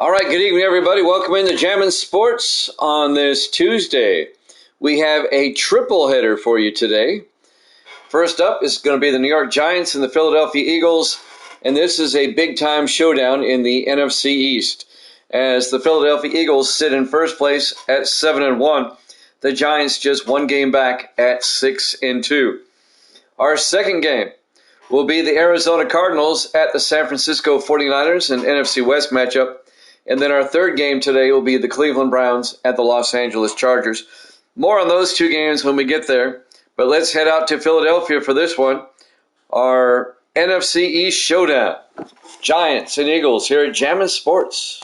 All right, good evening, everybody. Welcome into Jammin' Sports on this Tuesday. We have a triple header for you today. First up is going to be the New York Giants and the Philadelphia Eagles, and this is a big-time showdown in the NFC East. As the Philadelphia Eagles sit in first place at 7-1, the Giants just one game back at 6-2. Our second game will be the Arizona Cardinals at the San Francisco 49ers, an NFC West matchup. And then our third game today will be the Cleveland Browns at the Los Angeles Chargers. More on those two games when we get there. But let's head out to Philadelphia for this one. Our NFC East showdown. Giants and Eagles here at Jammin' Sports.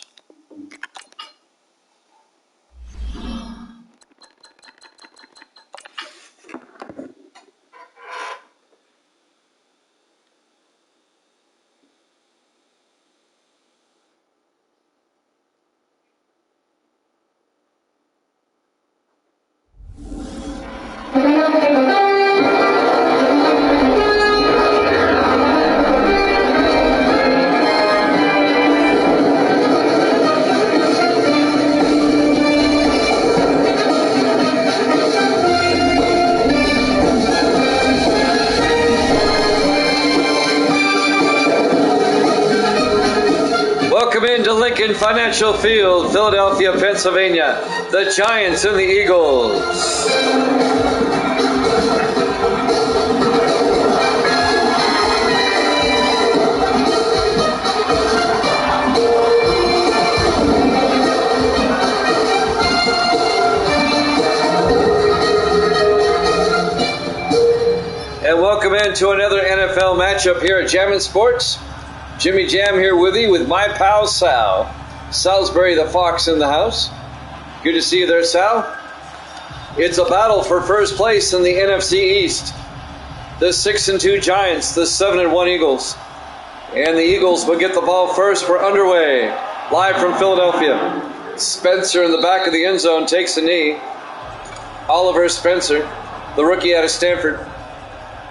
Welcome into Lincoln Financial Field, Philadelphia, Pennsylvania. The Giants and the Eagles. And welcome into another NFL matchup here at Jammin' Sports. Jimmy Jam here with you with my pal Sal. Salisbury the Fox in the house. Good to see you there, Sal. It's a battle for first place in the NFC East. The 6-2 Giants, the 7-1 Eagles. And the Eagles will get the ball first. We're underway. Live from Philadelphia. Spencer in the back of the end zone takes a knee. Oliver Spencer, the rookie out of Stanford.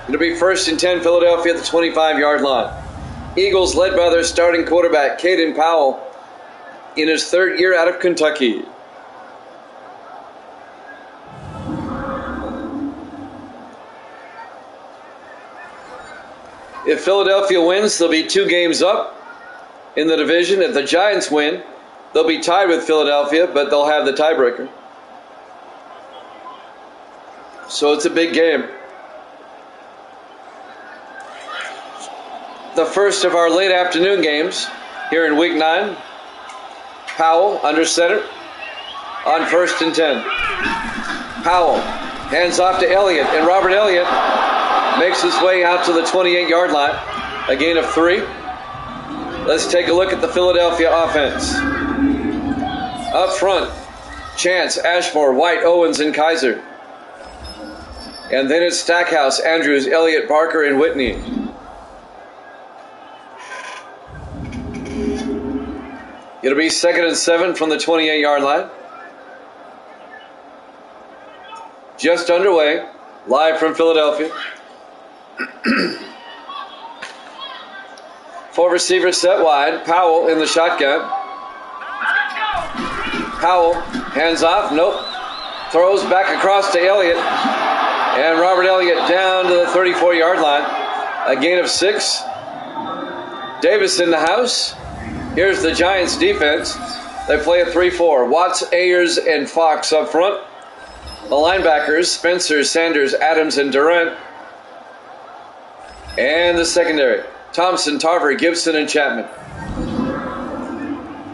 It'll be 1st and 10 Philadelphia at the 25-yard line. Eagles led by their starting quarterback, Caden Powell, in his third year out of Kentucky. If Philadelphia wins, they'll be 2 games up in the division. If the Giants win, they'll be tied with Philadelphia, but they'll have the tiebreaker. So it's a big game. The first of our late afternoon games here in Week 9. Powell under center on 1st and 10. Powell hands off to Elliott, and Robert Elliott makes his way out to the 28-yard line. A gain of 3. Let's take a look at the Philadelphia offense. Up front, Chance, Ashmore, White, Owens, and Kaiser. And then it's Stackhouse, Andrews, Elliott, Barker, and Whitney. It'll be 2nd and 7 from the 28-yard line. Just underway, live from Philadelphia. 4 receivers set wide. Powell in the shotgun. Powell hands off. Nope. Throws back across to Elliott. And Robert Elliott down to the 34-yard line. A gain of 6. Davis in the house. Here's the Giants defense. They play a 3-4. Watts, Ayers, and Fox up front. The linebackers, Spencer, Sanders, Adams, and Durant. And the secondary, Thompson, Tarver, Gibson, and Chapman.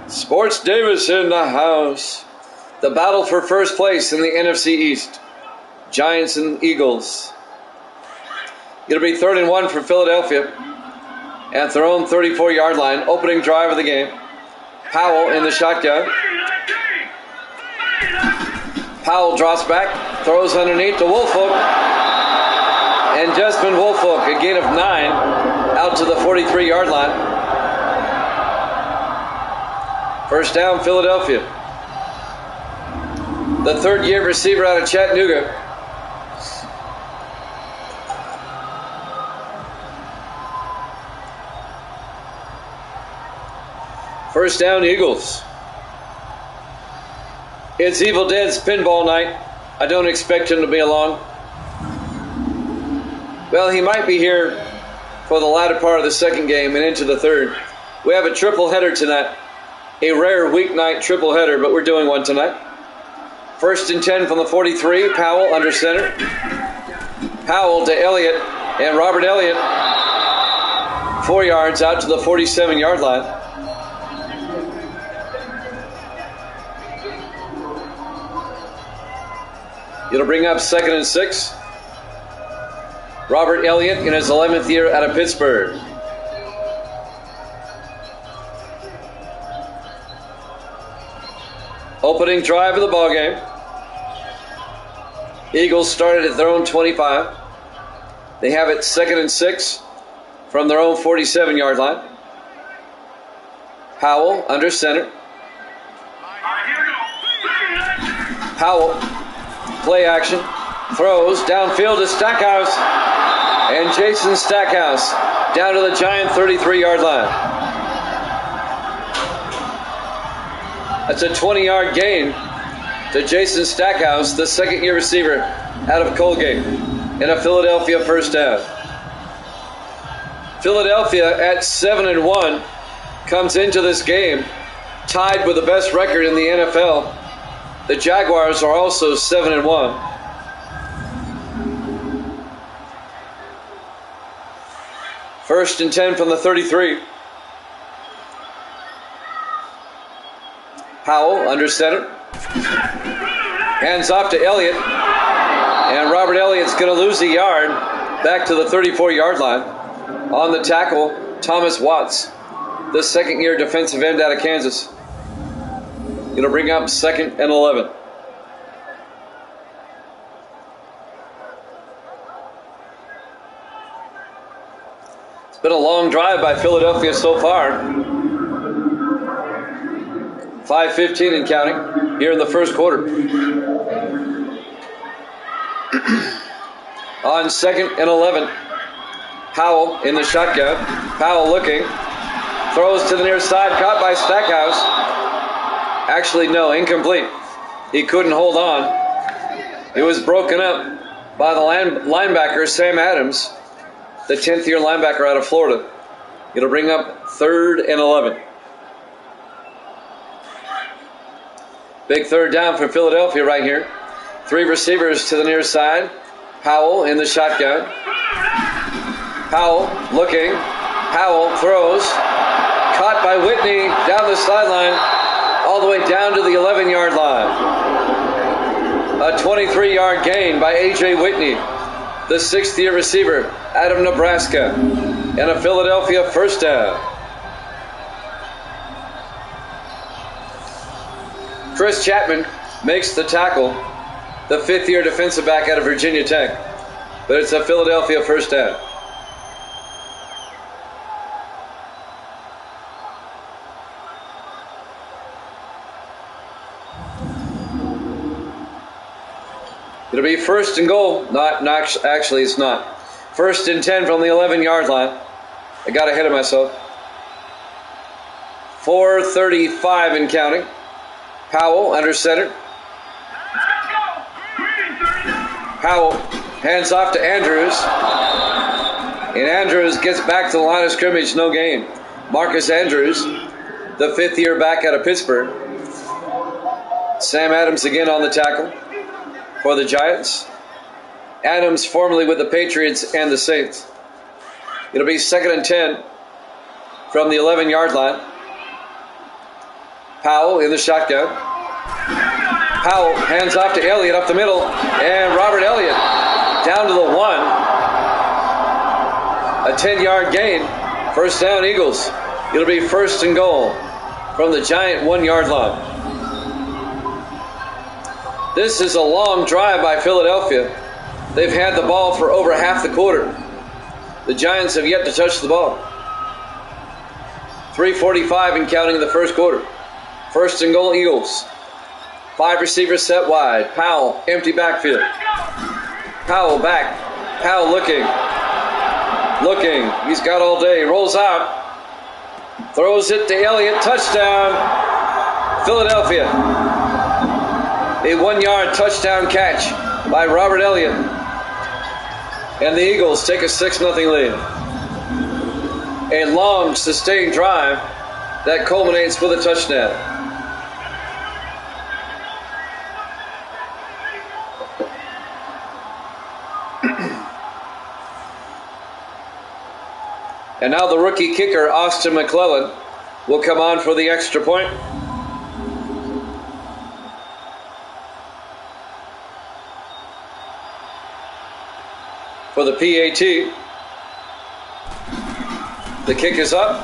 Sports Davis in the house. The battle for first place in the NFC East. Giants and Eagles. It'll be 3rd and 1 for Philadelphia. At their own 34-yard line, opening drive of the game. Powell in the shotgun. Powell drops back, throws underneath to Woolfolk. And Jessamine Woolfolk, a gain of 9, out to the 43-yard line. First down, Philadelphia. The third-year receiver out of Chattanooga. First down, Eagles. It's Evil Dead's pinball night. I don't expect him to be along. Well, he might be here for the latter part of the second game and into the third. We have a triple header tonight. A rare weeknight triple header, but we're doing one tonight. First and 10 from the 43. Powell under center. Powell to Elliott, and Robert Elliott 4 yards out to the 47-yard line. It'll bring up 2nd and 6. Robert Elliott in his 11th year out of Pittsburgh. Opening drive of the ballgame. Eagles started at their own 25. They have it 2nd and 6 from their own 47-yard line. Powell under center. Powell, play action, throws downfield to Stackhouse. And Jason Stackhouse down to the Giant 33-yard line. That's a 20-yard gain to Jason Stackhouse, the second-year receiver out of Colgate, and a Philadelphia first down. Philadelphia at 7-1 comes into this game tied with the best record in the NFL. The Jaguars are also 7-1. First and 10 from the 33. Powell under center. Hands off to Elliott. And Robert Elliott's going to lose a yard back to the 34-yard line. On the tackle, Thomas Watts, the second-year defensive end out of Kansas. Going to bring up 2nd and 11. It's been a long drive by Philadelphia so far. 5:15 and counting here in the first quarter. On 2nd and 11, Powell in the shotgun. Powell looking, throws to the near side, caught by Stackhouse. Actually, no, incomplete. He couldn't hold on. It was broken up by the linebacker, Sam Adams, the 10th-year linebacker out of Florida. It'll bring up 3rd and 11. Big third down for Philadelphia right here. 3 receivers to the near side. Powell in the shotgun. Powell looking. Powell throws. Caught by Whitney down the sideline, all the way down to the 11-yard line. A 23-yard gain by A.J. Whitney, the 6th-year receiver out of Nebraska, and a Philadelphia first down. Chris Chapman makes the tackle, the 5th-year defensive back out of Virginia Tech, but it's a Philadelphia first down. It'll be 1st and goal. Actually, it's not. 1st and 10 from the 11-yard line. I got ahead of myself. 4:35 and counting. Powell under center. Powell hands off to Andrews. And Andrews gets back to the line of scrimmage, no gain. Marcus Andrews, the 5th-year back out of Pittsburgh. Sam Adams again on the tackle for the Giants. Adams formerly with the Patriots and the Saints. It'll be 2nd and 10 from the 11-yard line. Powell in the shotgun. Powell hands off to Elliott up the middle, and Robert Elliott down to the 1. A 10-yard gain. First down, Eagles. It'll be 1st and goal from the Giant 1-yard line. This is a long drive by Philadelphia. They've had the ball for over half the quarter. The Giants have yet to touch the ball. 3:45 and counting in the first quarter. First and goal, Eagles. 5 receivers set wide. Powell, empty backfield. Powell back. Powell looking. He's got all day. Rolls out. Throws it to Elliott. Touchdown. Philadelphia. A 1-yard touchdown catch by Robert Elliott. And the Eagles take a 6-0 lead. A long, sustained drive that culminates with a touchdown. And now the rookie kicker, Austin McClellan, will come on for the extra point. For the PAT. The kick is up,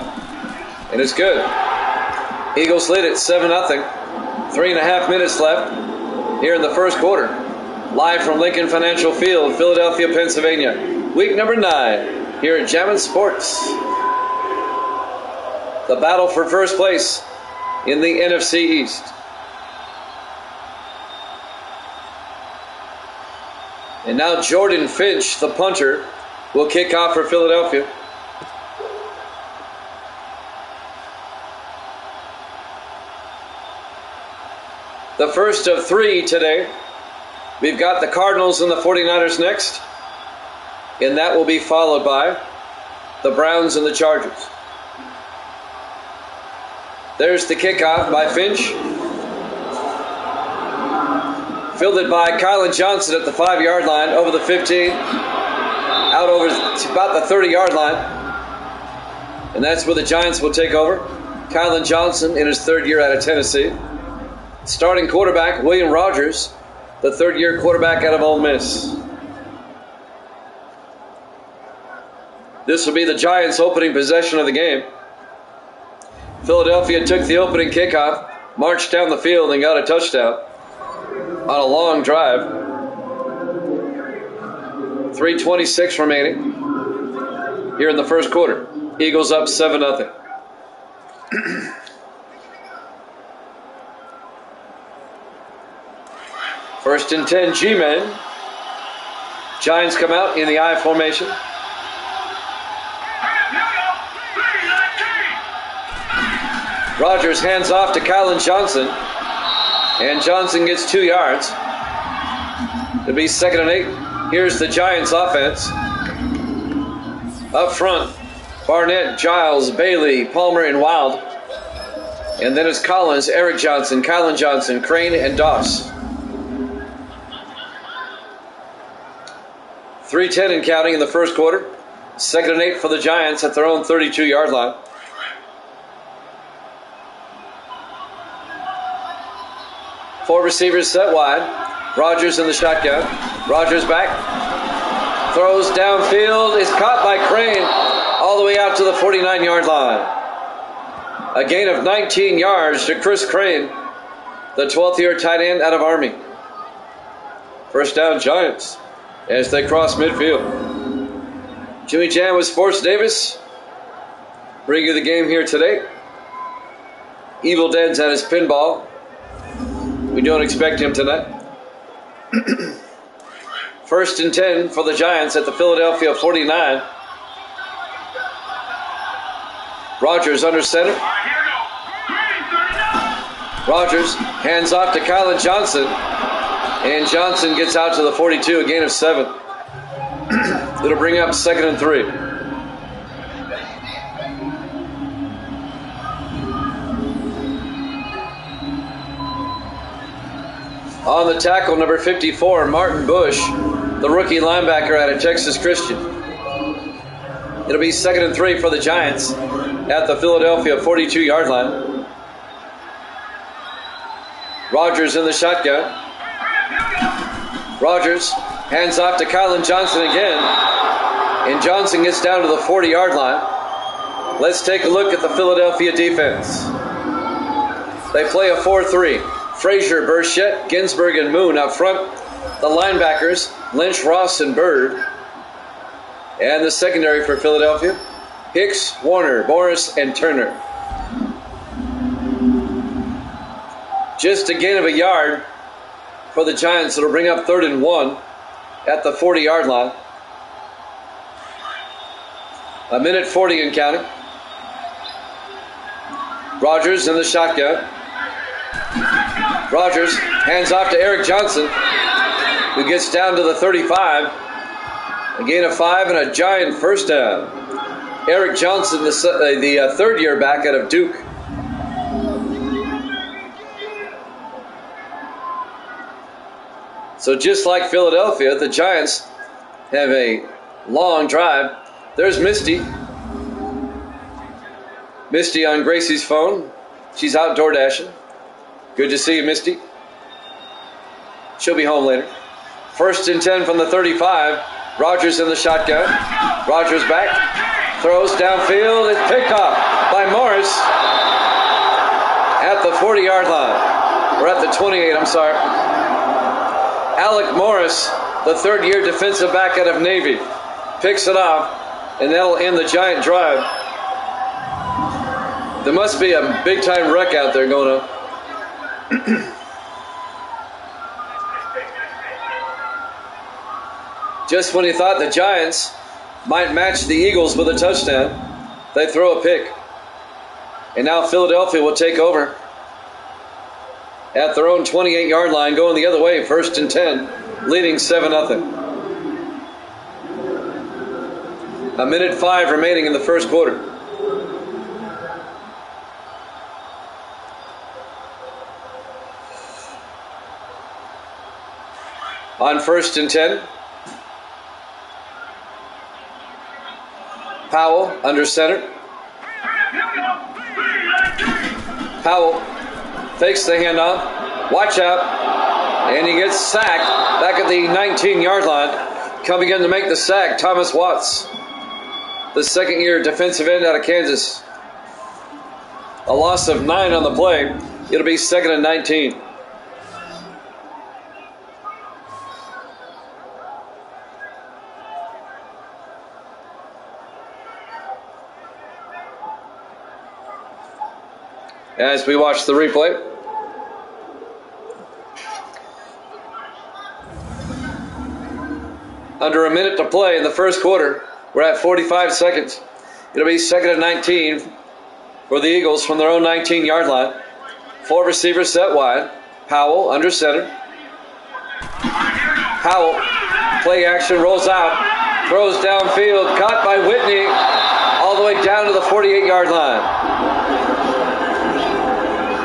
and it's good. Eagles lead it 7-0. 3.5 minutes left here in the first quarter. Live from Lincoln Financial Field, Philadelphia, Pennsylvania. Week number 9 here at Jammin' Sports. The battle for first place in the NFC East. And now Jordan Finch, the punter, will kick off for Philadelphia. The first of 3 today. We've got the Cardinals and the 49ers next. And that will be followed by the Browns and the Chargers. There's the kickoff by Finch. Fielded by Kylan Johnson at the 5-yard line, over the 15, out over to about the 30-yard line. And that's where the Giants will take over. Kylan Johnson in his 3rd year out of Tennessee. Starting quarterback, William Rogers, the 3rd-year quarterback out of Ole Miss. This will be the Giants' opening possession of the game. Philadelphia took the opening kickoff, marched down the field, and got a touchdown on a long drive. 3:26 remaining here in the first quarter. Eagles up 7-0. First and 10, G-men. Giants come out in the I formation. Rogers hands off to Kylan Johnson. And Johnson gets 2 yards. It'll be 2nd and 8. Here's the Giants offense. Up front, Barnett, Giles, Bailey, Palmer, and Wild. And then it's Collins, Eric Johnson, Kylan Johnson, Crane, and Doss. 3:10 and counting in the first quarter. 2nd and 8 for the Giants at their own 32-yard line. Four receivers set wide. Rogers in the shotgun. Rogers back. Throws downfield. Is caught by Crane all the way out to the 49-yard line. A gain of 19 yards to Chris Crane, the 12th-year tight end out of Army. First down, Giants, as they cross midfield. Jimmy Jam with Sports Davis. Bring you the game here today. Evil Dead's at his pinball. We don't expect him tonight. First and 10 for the Giants at the Philadelphia 49. Rogers under center. Rogers hands off to Kylan Johnson. And Johnson gets out to the 42, a gain of 7. It'll bring up 2nd and 3. On the tackle, number 54, Martin Bush, the rookie linebacker out of Texas Christian. It'll be 2nd and 3 for the Giants at the Philadelphia 42-yard line. Rogers in the shotgun. Rogers hands off to Kylan Johnson again. And Johnson gets down to the 40-yard line. Let's take a look at the Philadelphia defense. They play a 4-3. Frazier, Burchett, Ginsburg, and Moon up front. The linebackers, Lynch, Ross, and Bird. And the secondary for Philadelphia, Hicks, Warner, Morris, and Turner. Just a gain of a yard for the Giants. It'll bring up 3rd and 1 at the 40-yard line. A minute 40 and counting. Rodgers in the shotgun. Rodgers hands off to Eric Johnson, who gets down to the 35. A gain of 5 and a Giant first down. Eric Johnson, the third-year back out of Duke. So just like Philadelphia, the Giants have a long drive. There's Misty. Misty on Gracie's phone. She's out door dashing. Good to see you, Misty. She'll be home later. 1st and 10 from the 35. Rodgers in the shotgun. Rodgers back. Throws downfield. It's picked off by Morris at the 40-yard line. Or at the 28, I'm sorry. Alec Morris, the third-year defensive back out of Navy, picks it off, and that'll end the Giant drive. There must be a big-time wreck out there going on. Just when you thought the Giants might match the Eagles with a touchdown, they throw a pick. And now Philadelphia will take over at their own 28-yard line, going the other way, 1st and 10, leading 7-0. A minute 5 remaining in the first quarter. On 1st and 10, Powell under center. Powell fakes the handoff. Watch out. And he gets sacked back at the 19-yard line. Coming in to make the sack, Thomas Watts, the second-year defensive end out of Kansas. A loss of 9 on the play. It'll be 2nd and 19. As we watch the replay, under a minute to play in the first quarter, we're at 45 seconds. It'll be 2nd and 19 for the Eagles from their own 19-yard line. 4 receivers set wide. Powell under center. Powell, play action, rolls out, throws downfield, caught by Whitney, all the way down to the 48-yard line.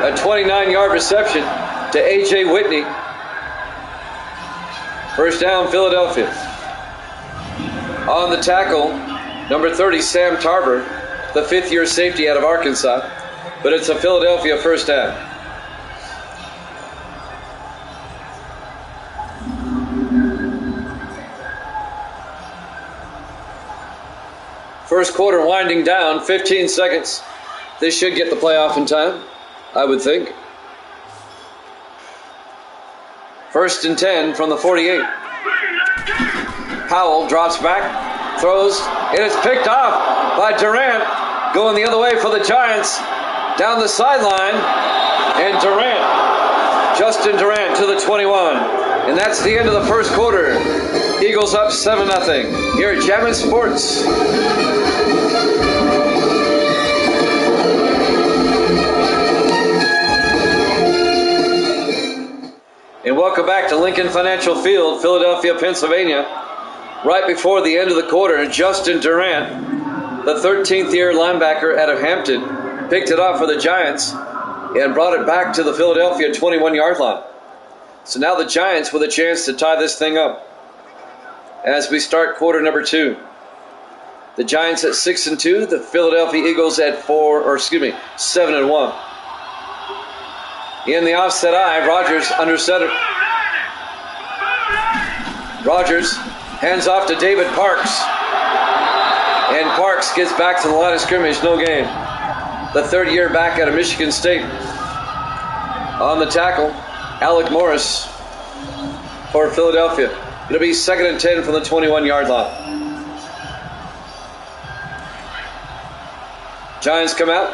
A 29-yard reception to A.J. Whitney. First down, Philadelphia. On the tackle, number 30, Sam Tarver, the 5th-year safety out of Arkansas. But it's a Philadelphia first down. First quarter winding down, 15 seconds. This should get the playoff in time, I would think. 1st and 10 from the 48. Powell drops back, throws, and it's picked off by Durant. Going the other way for the Giants. Down the sideline, and Durant, Justin Durant to the 21. And that's the end of the first quarter. Eagles up 7-0 here at Jammin' Sports. And welcome back to Lincoln Financial Field, Philadelphia, Pennsylvania. Right before the end of the quarter, Justin Durant, the 13th-year linebacker out of Hampton, picked it off for the Giants and brought it back to the Philadelphia 21-yard line. So now the Giants with a chance to tie this thing up as we start quarter number 2. The Giants at 6-2, the Philadelphia Eagles at 7-1. In the offset eye, Rodgers under center. Rodgers hands off to David Parks. And Parks gets back to the line of scrimmage, no gain. The 3rd-year back out of Michigan State. On the tackle, Alec Morris for Philadelphia. It'll be 2nd and 10 from the 21-yard line. Giants come out.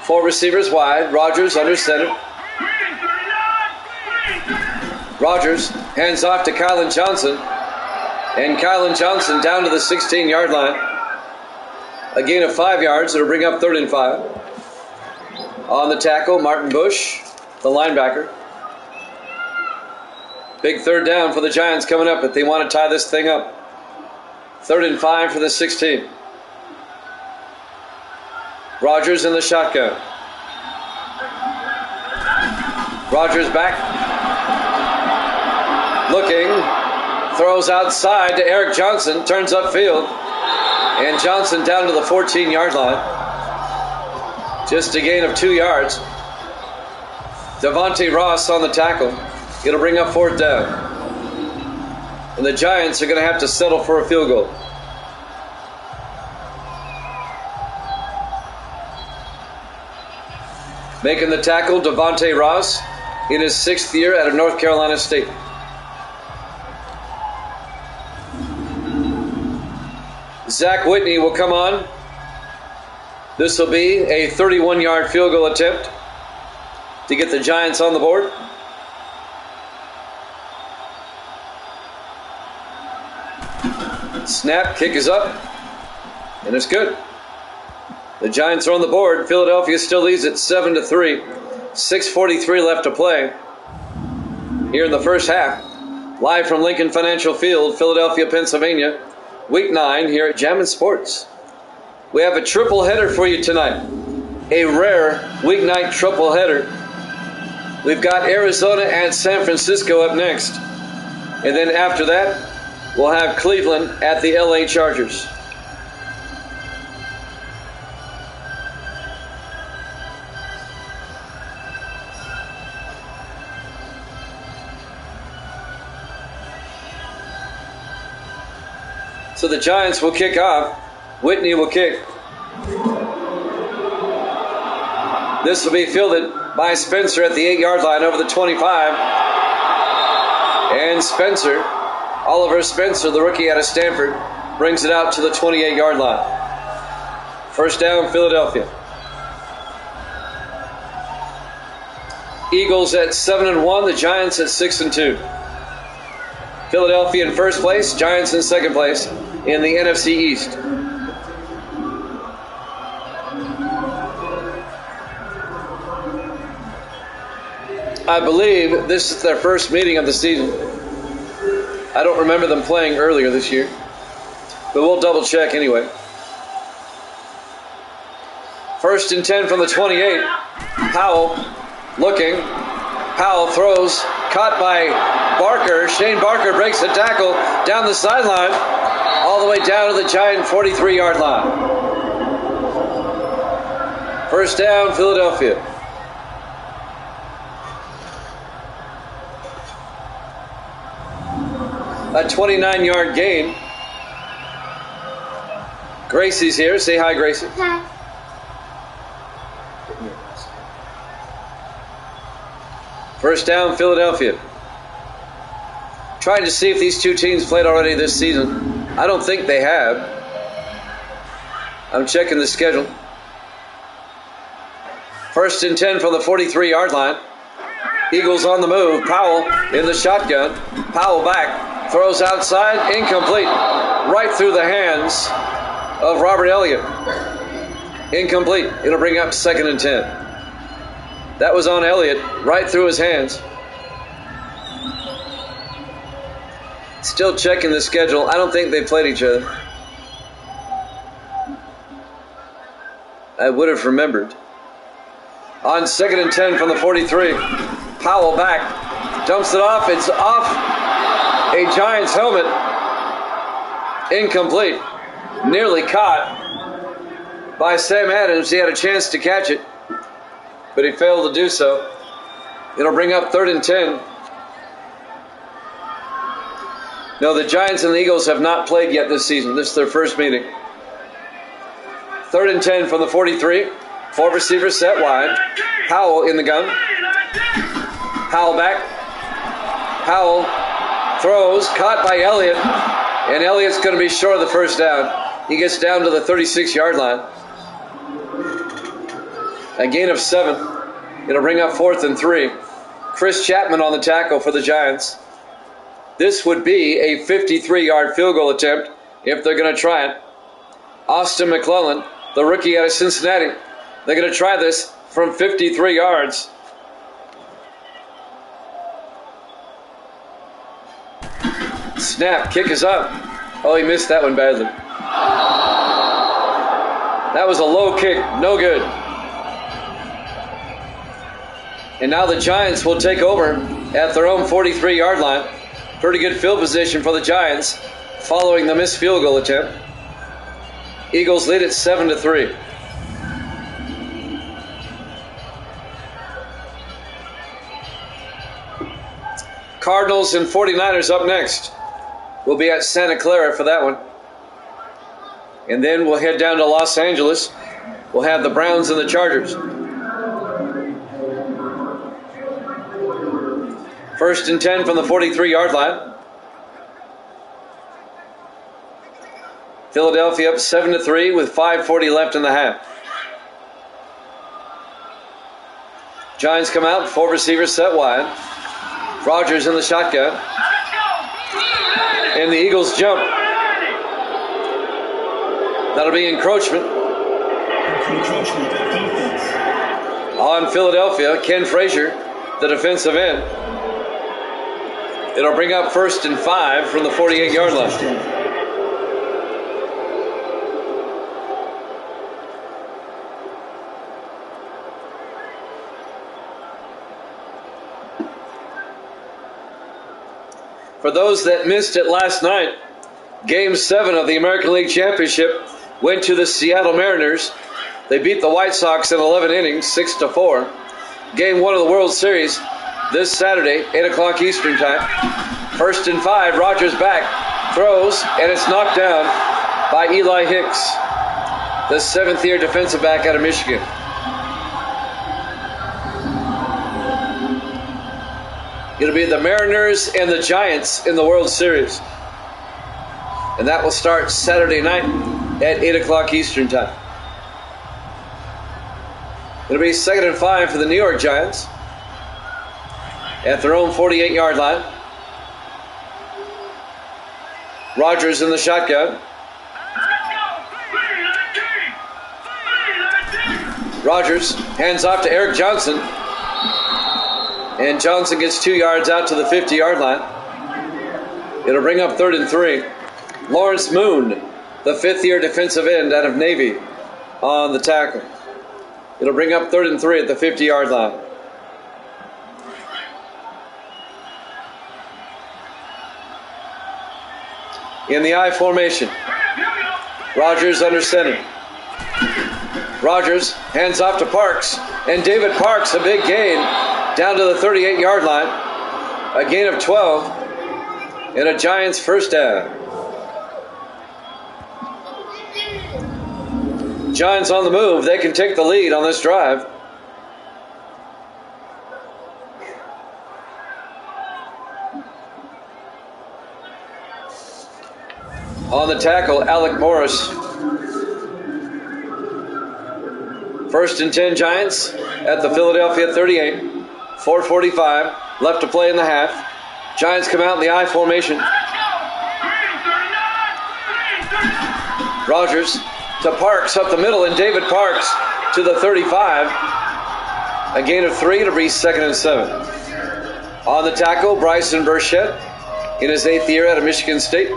4 receivers wide. Rogers under center. Rogers hands off to Kylan Johnson. And Kylan Johnson down to the 16-yard line. A gain of 5 yards. It'll bring up 3rd and 5. On the tackle, Martin Bush, the linebacker. Big 3rd down for the Giants coming up if they want to tie this thing up. 3rd and 5 for the 16. Rogers in the shotgun. Rogers back. Looking. Throws outside to Eric Johnson. Turns upfield. And Johnson down to the 14-yard line. Just a gain of 2 yards. Devontae Ross on the tackle. It'll bring up 4th down. And the Giants are going to have to settle for a field goal. Making the tackle, Devontae Ross in his 6th year out of North Carolina State. Zach Whitney will come on. This will be a 31-yard field goal attempt to get the Giants on the board. Snap, kick is up, and it's good. The Giants are on the board. Philadelphia still leads at 7-3. 6:43 left to play here in the first half. Live from Lincoln Financial Field, Philadelphia, Pennsylvania. Week 9 here at Jammin' Sports. We have a triple header for you tonight. A rare weeknight triple header. We've got Arizona and San Francisco up next. And then after that, we'll have Cleveland at the LA Chargers. So the Giants will kick off. Whitney will kick. This will be fielded by Spencer at the 8-yard line over the 25. And Spencer, Oliver Spencer, the rookie out of Stanford, brings it out to the 28-yard line. First down, Philadelphia. Eagles at 7-1, the Giants at 6-2. Philadelphia in first place, Giants in second place in the NFC East. I believe this is their first meeting of the season. I don't remember them playing earlier this year, but we'll double check anyway. 1st and 10 from the 28. Powell looking. Powell throws, caught by Barker. Shane Barker breaks the tackle down the sideline, all the way down to the Giant 43-yard line. First down, Philadelphia. A 29-yard gain. Gracie's here. Say hi, Gracie. Hi. First down, Philadelphia. Trying to see if these two teams played already this season. I don't think they have. I'm checking the schedule. 1st and 10 from the 43-yard line. Eagles on the move. Powell in the shotgun. Powell back. Throws outside. Incomplete. Right through the hands of Robert Elliott. Incomplete. It'll bring up 2nd and 10. That was on Elliott, right through his hands. Still checking the schedule. I don't think they played each other. I would have remembered. On 2nd and 10 from the 43. Powell back. Dumps it off. It's off a Giants helmet. Incomplete. Nearly caught by Sam Adams. He had a chance to catch it, but he failed to do so. It'll bring up 3rd and 10. No, the Giants and the Eagles have not played yet this season. This is their first meeting. 3rd and 10 from the 43. Four receivers set wide. Howell in the gun. Howell back. Howell throws, caught by Elliott. And Elliott's going to be short of the first down. He gets down to the 36-yard line. A gain of 7. It'll bring up 4th and 3. Chris Chapman on the tackle for the Giants. This would be a 53-yard field goal attempt if they're going to try it. Austin McClellan, the rookie out of Cincinnati, they're going to try this from 53 yards. Snap, kick is up. Oh, he missed that one badly. That was a low kick, no good. And now the Giants will take over at their own 43-yard line. Pretty good field position for the Giants following the missed field goal attempt. Eagles lead at 7-3. Cardinals and 49ers up next. We'll be at Santa Clara for that one. And then we'll head down to Los Angeles. We'll have the Browns and the Chargers. 1st and 10 from the 43-yard line. Philadelphia up 7-3 with 5:40 left in the half. Giants come out, 4 receivers set wide. Rodgers in the shotgun. And the Eagles jump. That'll be encroachment. On Philadelphia, Ken Frazier, the defensive end. It'll bring up 1st and 5 from the 48-yard line. For those that missed it last night, Game 7 of the American League Championship went to the Seattle Mariners. They beat the White Sox in 11 innings, 6-4. Game 1 of the World Series this Saturday, 8 o'clock Eastern Time. 1st and 5, Rodgers back, throws, and it's knocked down by Eli Hicks, the 7th-year defensive back out of Michigan. It'll be the Mariners and the Giants in the World Series. And that will start Saturday night at 8 o'clock Eastern Time. It'll be 2nd and 5 for the New York Giants at their own 48-yard line. Rodgers in the shotgun. Rodgers hands off to Eric Johnson. And Johnson gets 2 yards out to the 50-yard line. It'll bring up 3rd and 3. Lawrence Moon, the 5th-year defensive end out of Navy, on the tackle. It'll bring up 3rd and 3 at the 50-yard line. In the I formation, Rodgers under center. Rodgers hands off to Parks, and David Parks, a big gain, down to the 38-yard line. A gain of 12, and a Giants first down. Giants on the move. They can take the lead on this drive. On the tackle, Alec Morris. 1st and 10 Giants at the Philadelphia 38. 4:45 left to play in the half. Giants come out in the I formation. Rodgers to Parks up the middle, and David Parks to the 35. A gain of 3 to be 2nd and 7. On the tackle, Bryson Burchett in his 8th year out of Michigan State.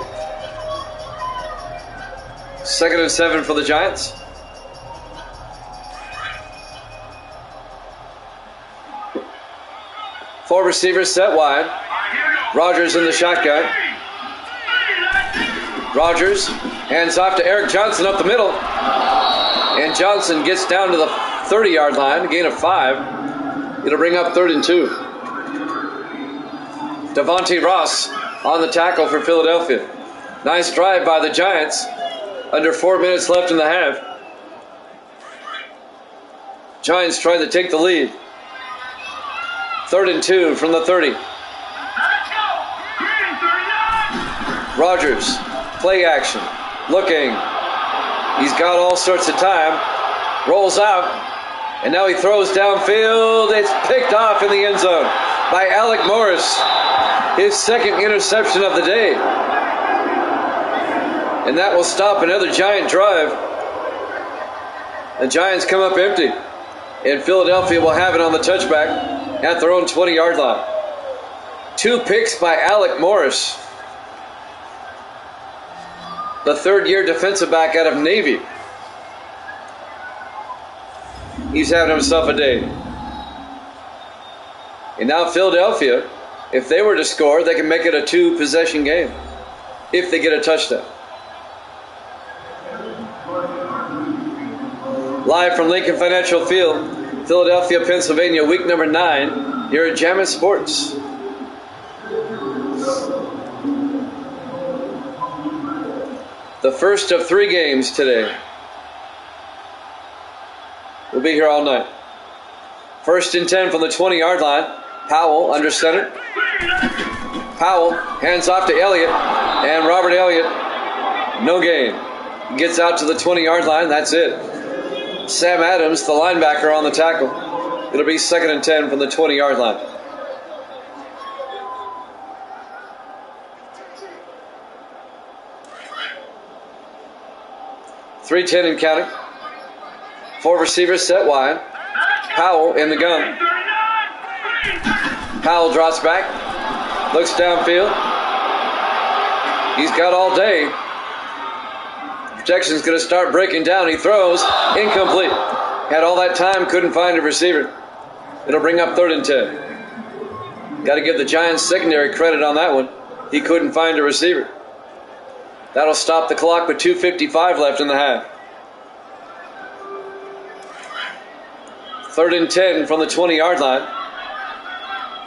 2nd and 7 for the Giants. Four receivers set wide. Rodgers in the shotgun. Rodgers hands off to Eric Johnson up the middle. And Johnson gets down to the 30-yard line, a gain of 5. It'll bring up 3rd and 2. Devontae Ross on the tackle for Philadelphia. Nice drive by the Giants. Under 4 minutes left in the half. Giants trying to take the lead. 3rd and 2 from the 30. Rodgers, play action, looking. He's got all sorts of time. Rolls out, and now he throws downfield. It's picked off in the end zone by Alec Morris. His 2nd interception of the day. And that will stop another Giant drive. The Giants come up empty. And Philadelphia will have it on the touchback at their own 20-yard line. 2 picks by Alec Morris, the 3rd-year defensive back out of Navy. He's having himself a day. And now Philadelphia, if they were to score, they can make it a 2-possession game if they get a touchdown. Live from Lincoln Financial Field, Philadelphia, Pennsylvania, week number 9, here at Jammin' Sports. The first of 3 games today. We'll be here all night. 1st and 10 from the 20-yard line. Powell under center. Powell hands off to Elliott, and Robert Elliott, no gain. Gets out to the 20-yard line, that's it. Sam Adams, the linebacker, on the tackle. It'll be 2nd and 10 from the 20-yard line. .310 and counting. 4 receivers set wide. Powell in the gun. Powell drops back. Looks downfield. He's got all day. Protection's going to start breaking down. He throws. Incomplete. Had all that time. Couldn't find a receiver. It'll bring up 3rd and 10. Got to give the Giants secondary credit on that one. He couldn't find a receiver. That'll stop the clock with 2:55 left in the half. 3rd and 10 from the 20-yard line.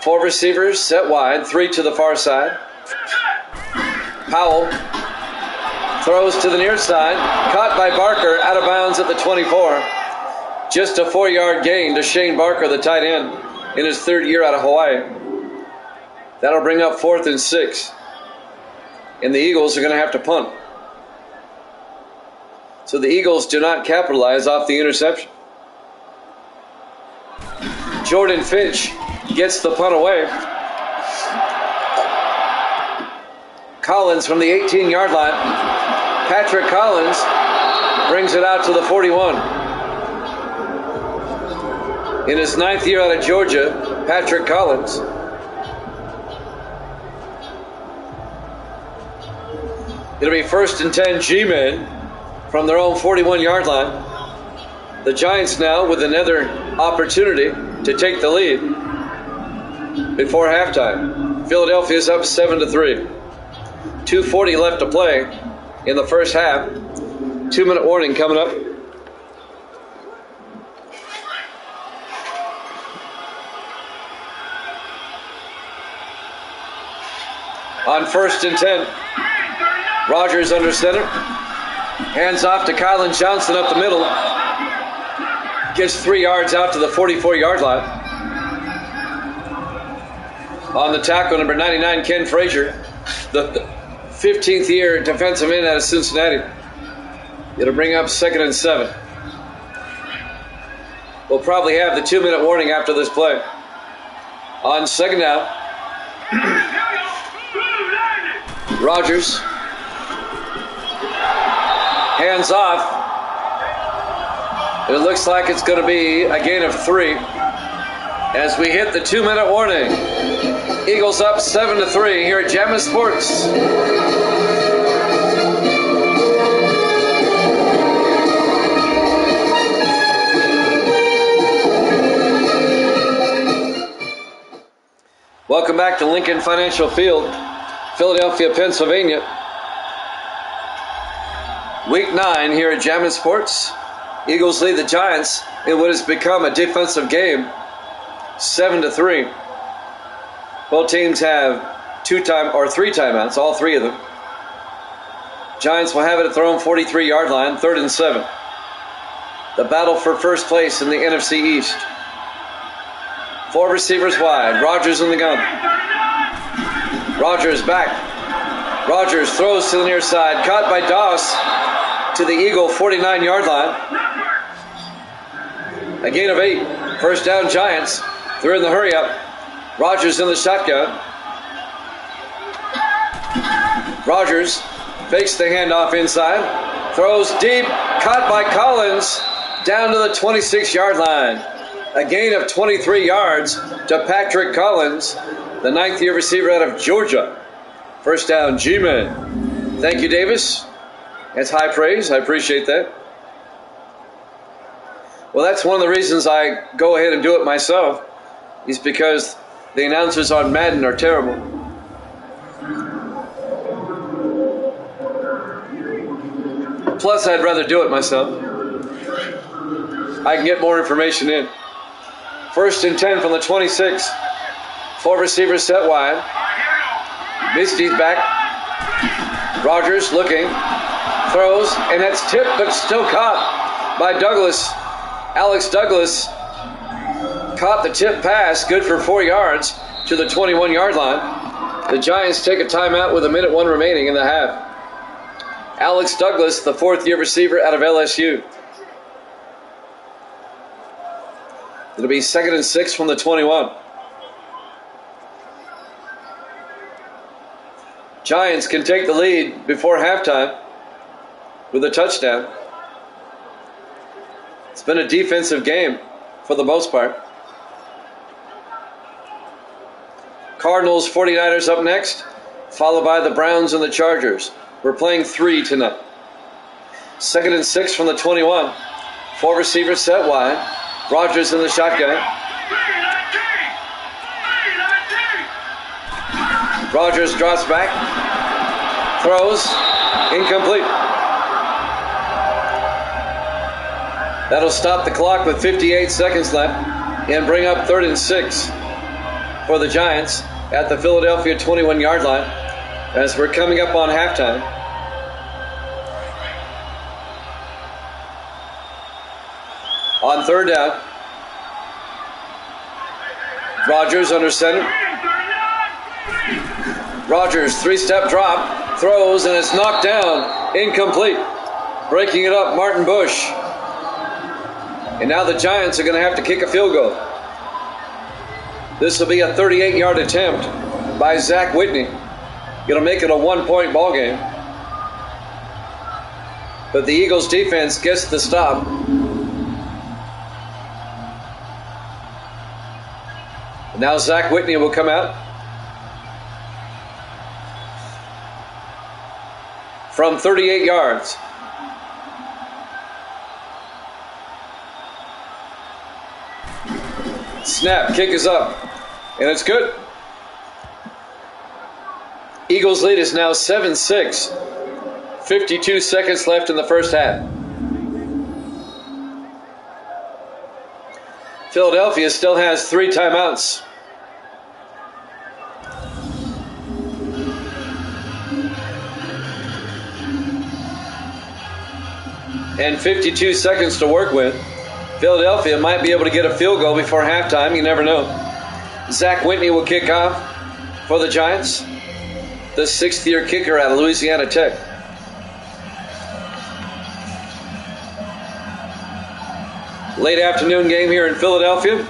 4 receivers set wide, 3 to the far side. Powell throws to the near side, caught by Barker, out of bounds at the 24. Just a 4-yard gain to Shane Barker, the tight end, in his 3rd year out of Hawaii. That'll bring up 4th and 6. And the Eagles are going to have to punt. So the Eagles do not capitalize off the interception. Jordan Finch gets the punt away. Collins from the 18-yard line. Patrick Collins brings it out to the 41. In his 9th year out of Georgia, Patrick Collins. It'll be 1st and 10 G-men from their own 41-yard line. The Giants now with another opportunity to take the lead before halftime. Philadelphia's up 7-3. 2:40 left to play in the first half. 2-minute warning coming up. On 1st and 10. Rodgers under center. Hands off to Kylan Johnson up the middle. Gets 3 yards out to the 44-yard line. On the tackle, number 99, Ken Frazier, the 15th year defensive end out of Cincinnati. It'll bring up 2nd and 7. We'll probably have the 2-minute warning after this play. On 2nd down, Rodgers. Hands off. It looks like it's going to be a gain of 3 as we hit the 2-minute warning. Eagles up 7-3 here at Jammin' Sports. Welcome back to Lincoln Financial Field, Philadelphia, Pennsylvania. Week 9 here at Jammin' Sports. Eagles lead the Giants in what has become a defensive game, 7-3. Both teams have 3 timeouts, all 3 of them. Giants will have it at their own 43-yard line, 3rd and 7. The battle for first place in the NFC East. 4 receivers wide. Rodgers in the gun. Rodgers back. Rodgers throws to the near side. Caught by Doss to the Eagle 49-yard line. A gain of 8. First down Giants. They're in the hurry up. Rodgers in the shotgun. Rodgers fakes the handoff inside. Throws deep. Caught by Collins down to the 26-yard line. A gain of 23 yards to Patrick Collins, the 9th-year receiver out of Georgia. First down, G-Man. Thank you, Davis. That's high praise. I appreciate that. Well, that's one of the reasons I go ahead and do it myself, is because the announcers on Madden are terrible. Plus, I'd rather do it myself. I can get more information in. First and 10 from the 26. 4 receivers set wide. Misty's back. Rodgers looking. Throws, and that's tipped, but still caught by Douglas. Alex Douglas caught the tip pass, good for 4 yards to the 21-yard line. The Giants take a timeout with 1:01 remaining in the half. Alex Douglas, the 4th-year receiver out of LSU. It'll be 2nd and 6 from the 21. Giants can take the lead before halftime with a touchdown. It's been a defensive game for the most part. Cardinals, 49ers up next, followed by the Browns and the Chargers. We're playing 3 tonight. 2nd and 6 from the 21. 4 receivers set wide. Rodgers in the shotgun. Rodgers drops back. Throws. Incomplete. That'll stop the clock with 58 seconds left and bring up 3rd and 6 for the Giants at the Philadelphia 21-yard line as we're coming up on halftime. On 3rd down, Rodgers under center. Rodgers, 3-step drop, throws, and it's knocked down, incomplete. Breaking it up, Martin Bush. And now the Giants are going to have to kick a field goal. This will be a 38-yard attempt by Zach Whitney. Going to make it a 1-point ball game. But the Eagles defense gets the stop. Now Zach Whitney will come out. From 38 yards. Snap, kick is up. And it's good. Eagles lead is now 7-6. 52 seconds left in the first half. Philadelphia still has 3 timeouts. And 52 seconds to work with. Philadelphia might be able to get a field goal before halftime. You never know. Zach Whitney will kick off for the Giants. The 6th-year kicker out of Louisiana Tech. Late afternoon game here in Philadelphia.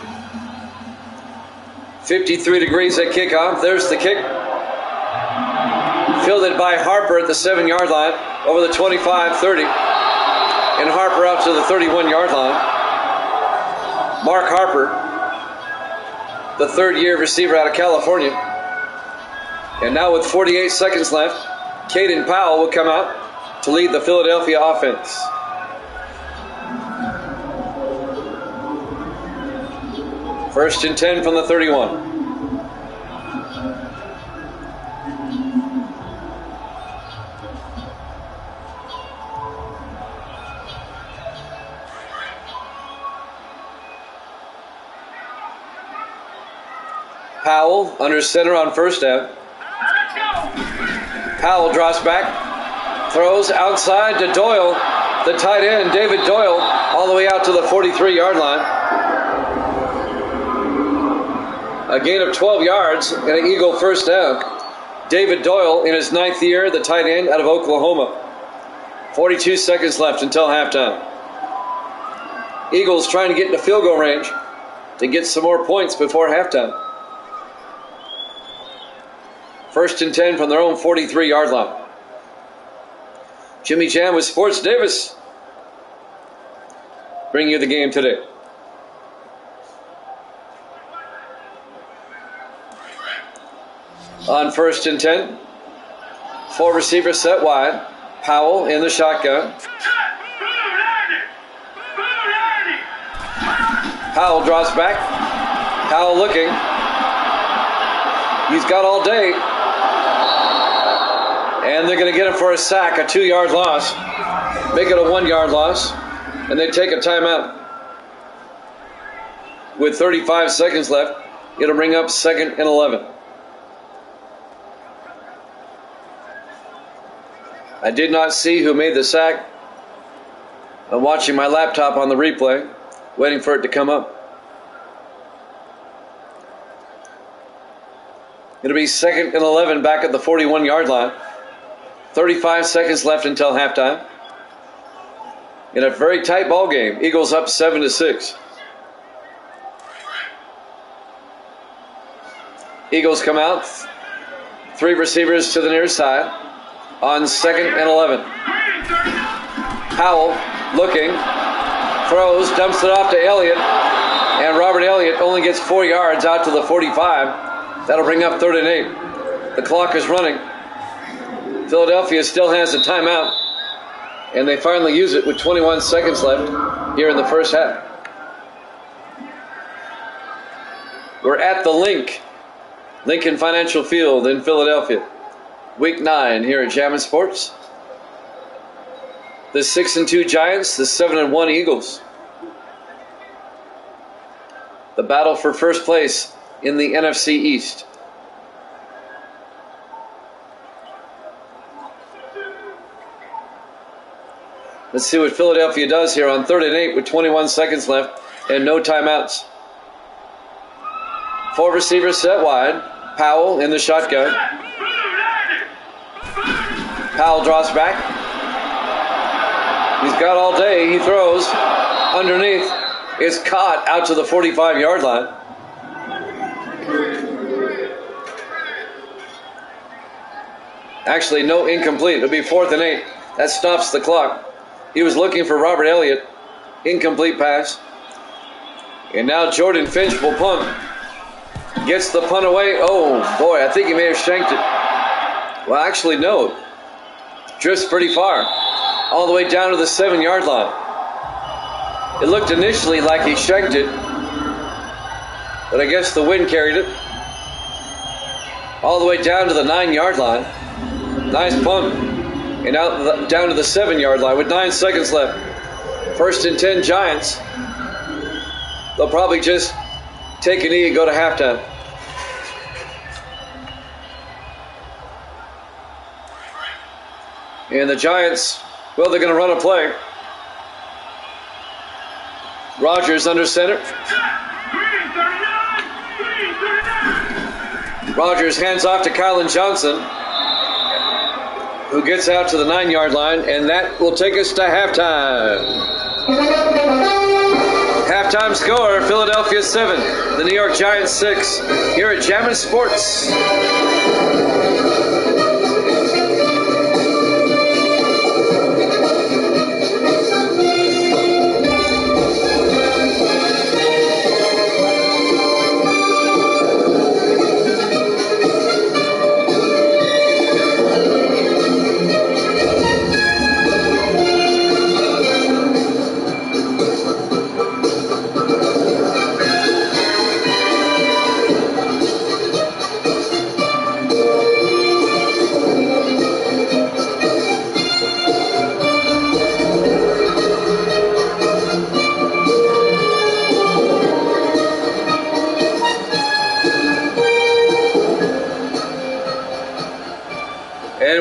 53 degrees at kickoff. There's the kick. Fielded by Harper at the 7-yard line over the 25-30. And Harper out to the 31-yard line. Mark Harper, the 3rd-year receiver out of California. And now with 48 seconds left, Caden Powell will come out to lead the Philadelphia offense. First and 10 from the 31. Powell under center on first down. Powell drops back, throws outside to Doyle, The tight end, David Doyle, all the way out to the 43-yard line. A gain of 12 yards and an Eagle first down. David Doyle in his 9th year, the tight end out of Oklahoma. 42 seconds left until halftime. Eagles trying to get into field goal range to get some more points before halftime. 1st and 10 from their own 43-yard line. Jimmy Jam with Sports Davis bringing you the game today. On 1st and 10, 4 receivers set wide. Powell in the shotgun. Powell draws back. Powell looking. He's got all day. And they're going to get him for a sack, a 2-yard loss. Make it a 1-yard loss. And they take a timeout. With 35 seconds left, it'll bring up 2nd and 11. I did not see who made the sack. I'm watching my laptop on the replay, waiting for it to come up. It'll be 2nd and 11 back at the 41-yard line. 35 seconds left until halftime. In a very tight ball game. Eagles up 7-6. Eagles come out. 3 receivers to the near side. On 2nd and 11. Powell looking. Throws. Dumps it off to Elliott. And Robert Elliott only gets 4 yards out to the 45. That'll bring up 3rd and 8. The clock is running. Philadelphia still has a timeout. And they finally use it with 21 seconds left here in the first half. We're at the Lincoln Financial Field in Philadelphia. Week 9 here at Jammin' Sports. The 6-2 Giants, the 7-1 Eagles. The battle for first place in the NFC East. Let's see what Philadelphia does here on 3rd and 8 with 21 seconds left and no timeouts. 4 receivers set wide. Powell in the shotgun. Powell draws back. He's got all day. He throws underneath. It's caught out to the 45-yard line. Actually, no, incomplete. It'll be 4th and 8. That stops the clock. He was looking for Robert Elliott. Incomplete pass. And now Jordan Finch will punt. Gets the punt away. Oh, boy, I think he may have shanked it. Well, actually, no. Drifts pretty far. All the way down to the 7-yard line. It looked initially like he shanked it. But I guess the wind carried it. All the way down to the 9-yard line. Nice punt. And out down to the 7-yard line with 9 seconds left. 1st and 10 Giants. They'll probably just take a knee and go to halftime. And the Giants, well, they're going to run a play. Rodgers under center. Rodgers hands off to Kylan Johnson, who gets out to the 9-yard line, and that will take us to halftime. Halftime score, Philadelphia 7, the New York Giants 6, here at Jammin' Sports.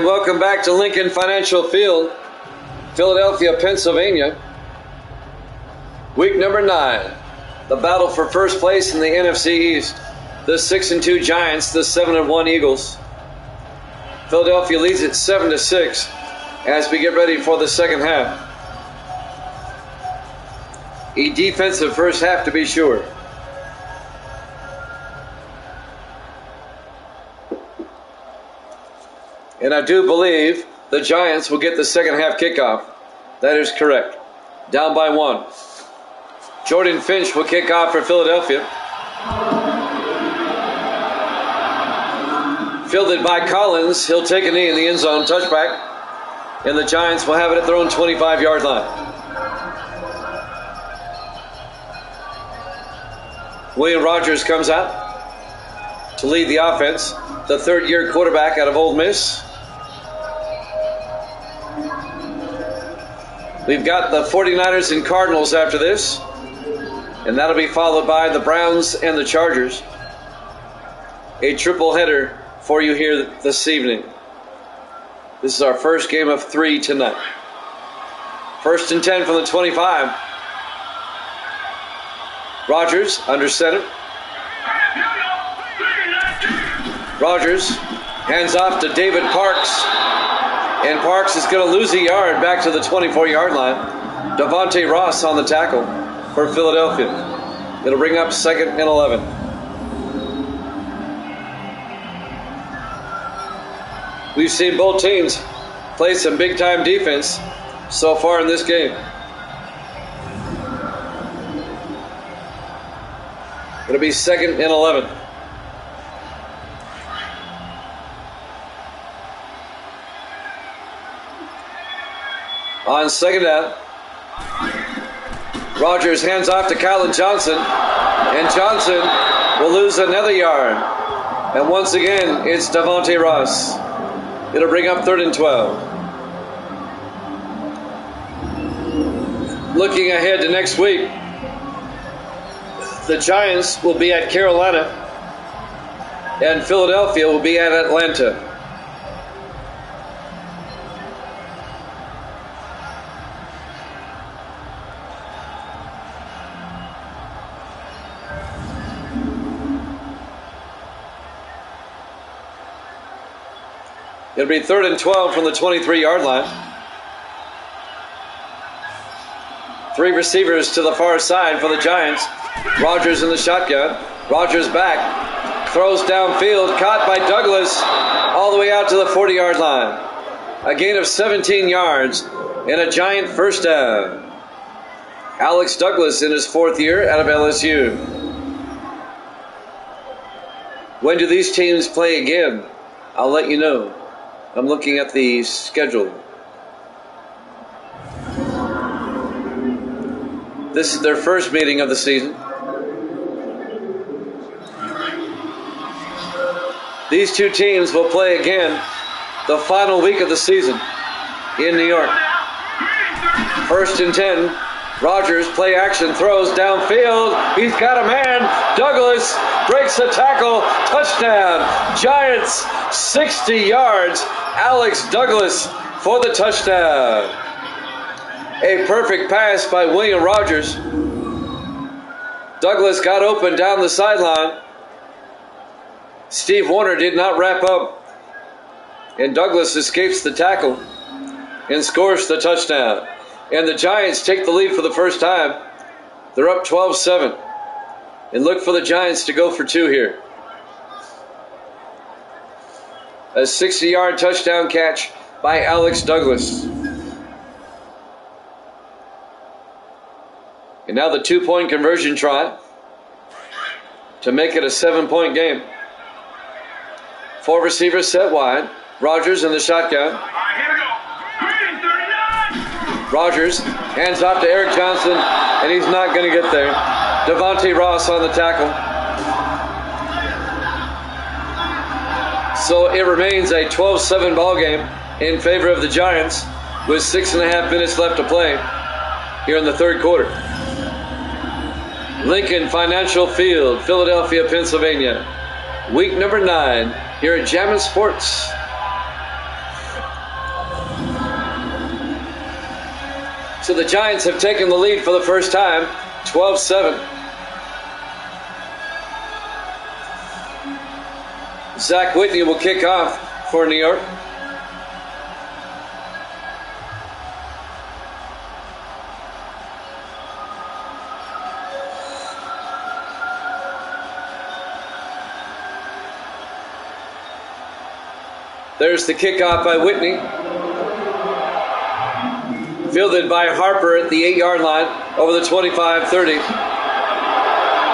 Welcome back to Lincoln Financial Field. Philadelphia, Pennsylvania. Week number 9. The battle for first place in the NFC East. The 6-2 Giants, the 7-1 Eagles. Philadelphia leads it 7-6 as we get ready for the second half. A defensive first half to be sure. And I do believe the Giants will get the second half kickoff. That is correct. Down by 1. Jordan Finch will kick off for Philadelphia. Fielded by Collins. He'll take a knee in the end zone. Touchback. And the Giants will have it at their own 25-yard line. William Rogers comes out to lead the offense. The third-year quarterback out of Ole Miss. We've got the 49ers and Cardinals after this. And that'll be followed by the Browns and the Chargers. A triple header for you here this evening. This is our first game of 3 tonight. 1st and 10 from the 25. Rogers under center. Rogers hands off to David Parks. And Parks is going to lose a yard back to the 24-yard line. Devontae Ross on the tackle for Philadelphia. It'll bring up 2nd and 11. We've seen both teams play some big-time defense so far in this game. It'll be 2nd and 11. On second down, Rogers hands off to Kylan Johnson, and Johnson will lose another yard. And once again, it's Devontae Ross. It'll bring up 3rd and 12. Looking ahead to next week, the Giants will be at Carolina, and Philadelphia will be at Atlanta. It'll be 3rd and 12 from the 23-yard line. 3 receivers to the far side for the Giants. Rogers in the shotgun. Rogers back. Throws downfield. Caught by Douglas. All the way out to the 40-yard line. A gain of 17 yards and a Giant first down. Alex Douglas in his 4th year out of LSU. When do these teams play again? I'll let you know. I'm looking at the schedule. This is their first meeting of the season. These two teams will play again the final week of the season in New York. 1st and 10. Rogers, play action, throws downfield. He's got a man. Douglas breaks the tackle. Touchdown. Giants, 60 yards. Alex Douglas for the touchdown. A perfect pass by William Rogers. Douglas got open down the sideline. Steve Warner did not wrap up. And Douglas escapes the tackle and scores the touchdown. And the Giants take the lead for the first time. They're up 12-7. And look for the Giants to go for 2 here. A 60-yard touchdown catch by Alex Douglas. And now the 2-point conversion try to make it a 7-point game. 4 receivers set wide. Rogers in the shotgun. Rogers hands off to Eric Johnson, and he's not going to get there. Devontae Ross on the tackle. So it remains a 12-7 ball game in favor of the Giants with 6.5 minutes left to play here in the third quarter. Lincoln Financial Field, Philadelphia, Pennsylvania. Week number 9 here at Jammin' Sports. So the Giants have taken the lead for the first time, 12-7. Zach Whitney will kick off for New York. There's the kickoff by Whitney. Fielded by Harper at the 8-yard line over the 25-30.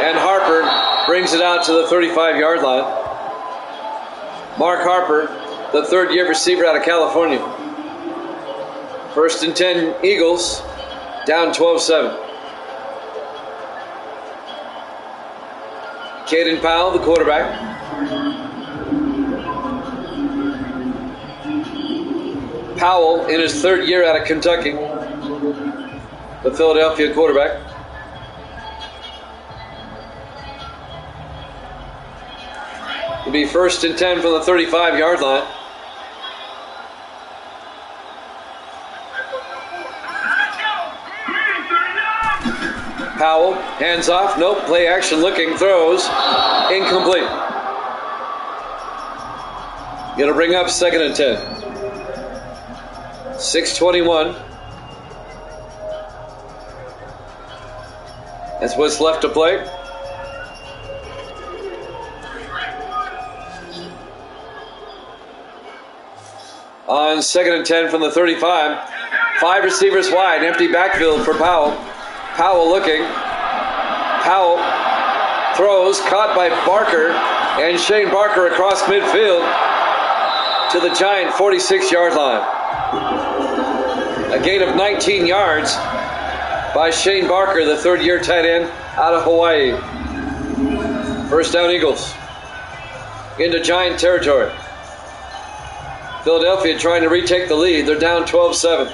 And Harper brings it out to the 35-yard line. Mark Harper, the third-year receiver out of California. 1st and 10 Eagles, down 12-7. Caden Powell, the quarterback. Powell in his third year out of Kentucky, the Philadelphia quarterback. It'll be 1st and 10 from the 35-yard line. Powell, hands off, nope, play action looking, throws, incomplete. Gonna bring up 2nd and 10. 6:21. That's what's left to play. On 2nd and 10 from the 35. 5 receivers wide, empty backfield for Powell. Powell looking. Powell throws, caught by Barker, and Shane Barker across midfield to the Giant 46-yard line. A gain of 19 yards by Shane Barker, the third-year tight end out of Hawaii. 1st down Eagles into Giant territory. Philadelphia trying to retake the lead. They're down 12-7.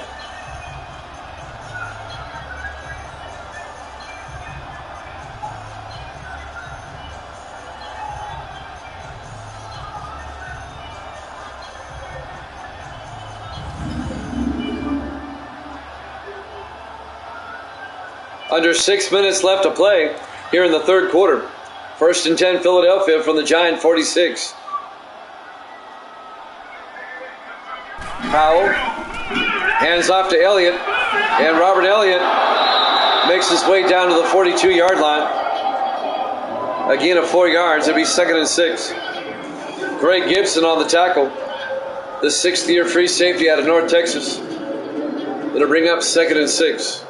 Under 6 minutes left to play here in the third quarter. 1st and 10 Philadelphia from the Giant 46. Powell hands off to Elliott, and Robert Elliott makes his way down to the 42-yard line. A gain of 4 yards. It'll be 2nd and 6. Greg Gibson on the tackle, the 6th-year free safety out of North Texas. It'll bring up 2nd and 6.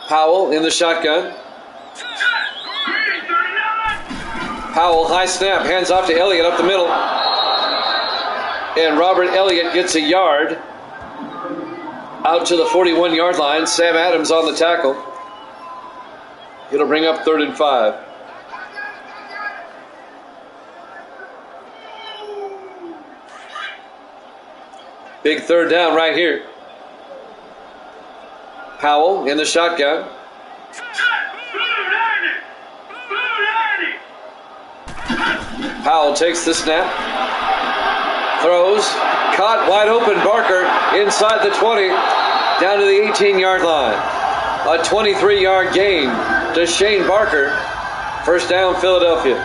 Powell in the shotgun. Powell, high snap, hands off to Elliott up the middle. And Robert Elliott gets a yard out to the 41-yard line. Sam Adams on the tackle. It'll bring up 3rd and 5. Big third down right here. Powell in the shotgun. Powell takes the snap. Throws. Caught wide open. Barker inside the 20. Down to the 18-yard line. A 23-yard gain to Shane Barker. 1st down Philadelphia.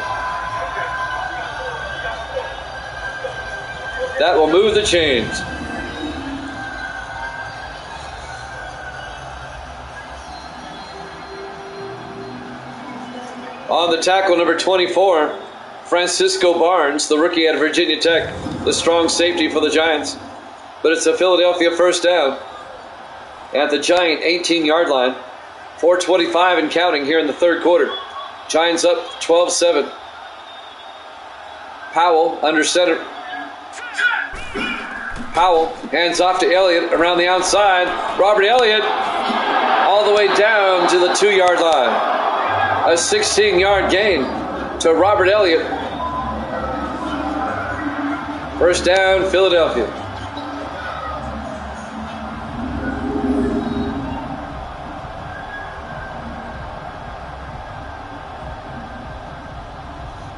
That will move the chains. On the tackle, number 24, Francisco Barnes, the rookie out of Virginia Tech, the strong safety for the Giants. But it's a Philadelphia 1st down at the Giant 18-yard line. 4:25 and counting here in the third quarter. Giants up 12-7. Powell under center. Powell hands off to Elliott around the outside. Robert Elliott all the way down to the 2-yard line. A 16-yard gain to Robert Elliott. 1st down, Philadelphia.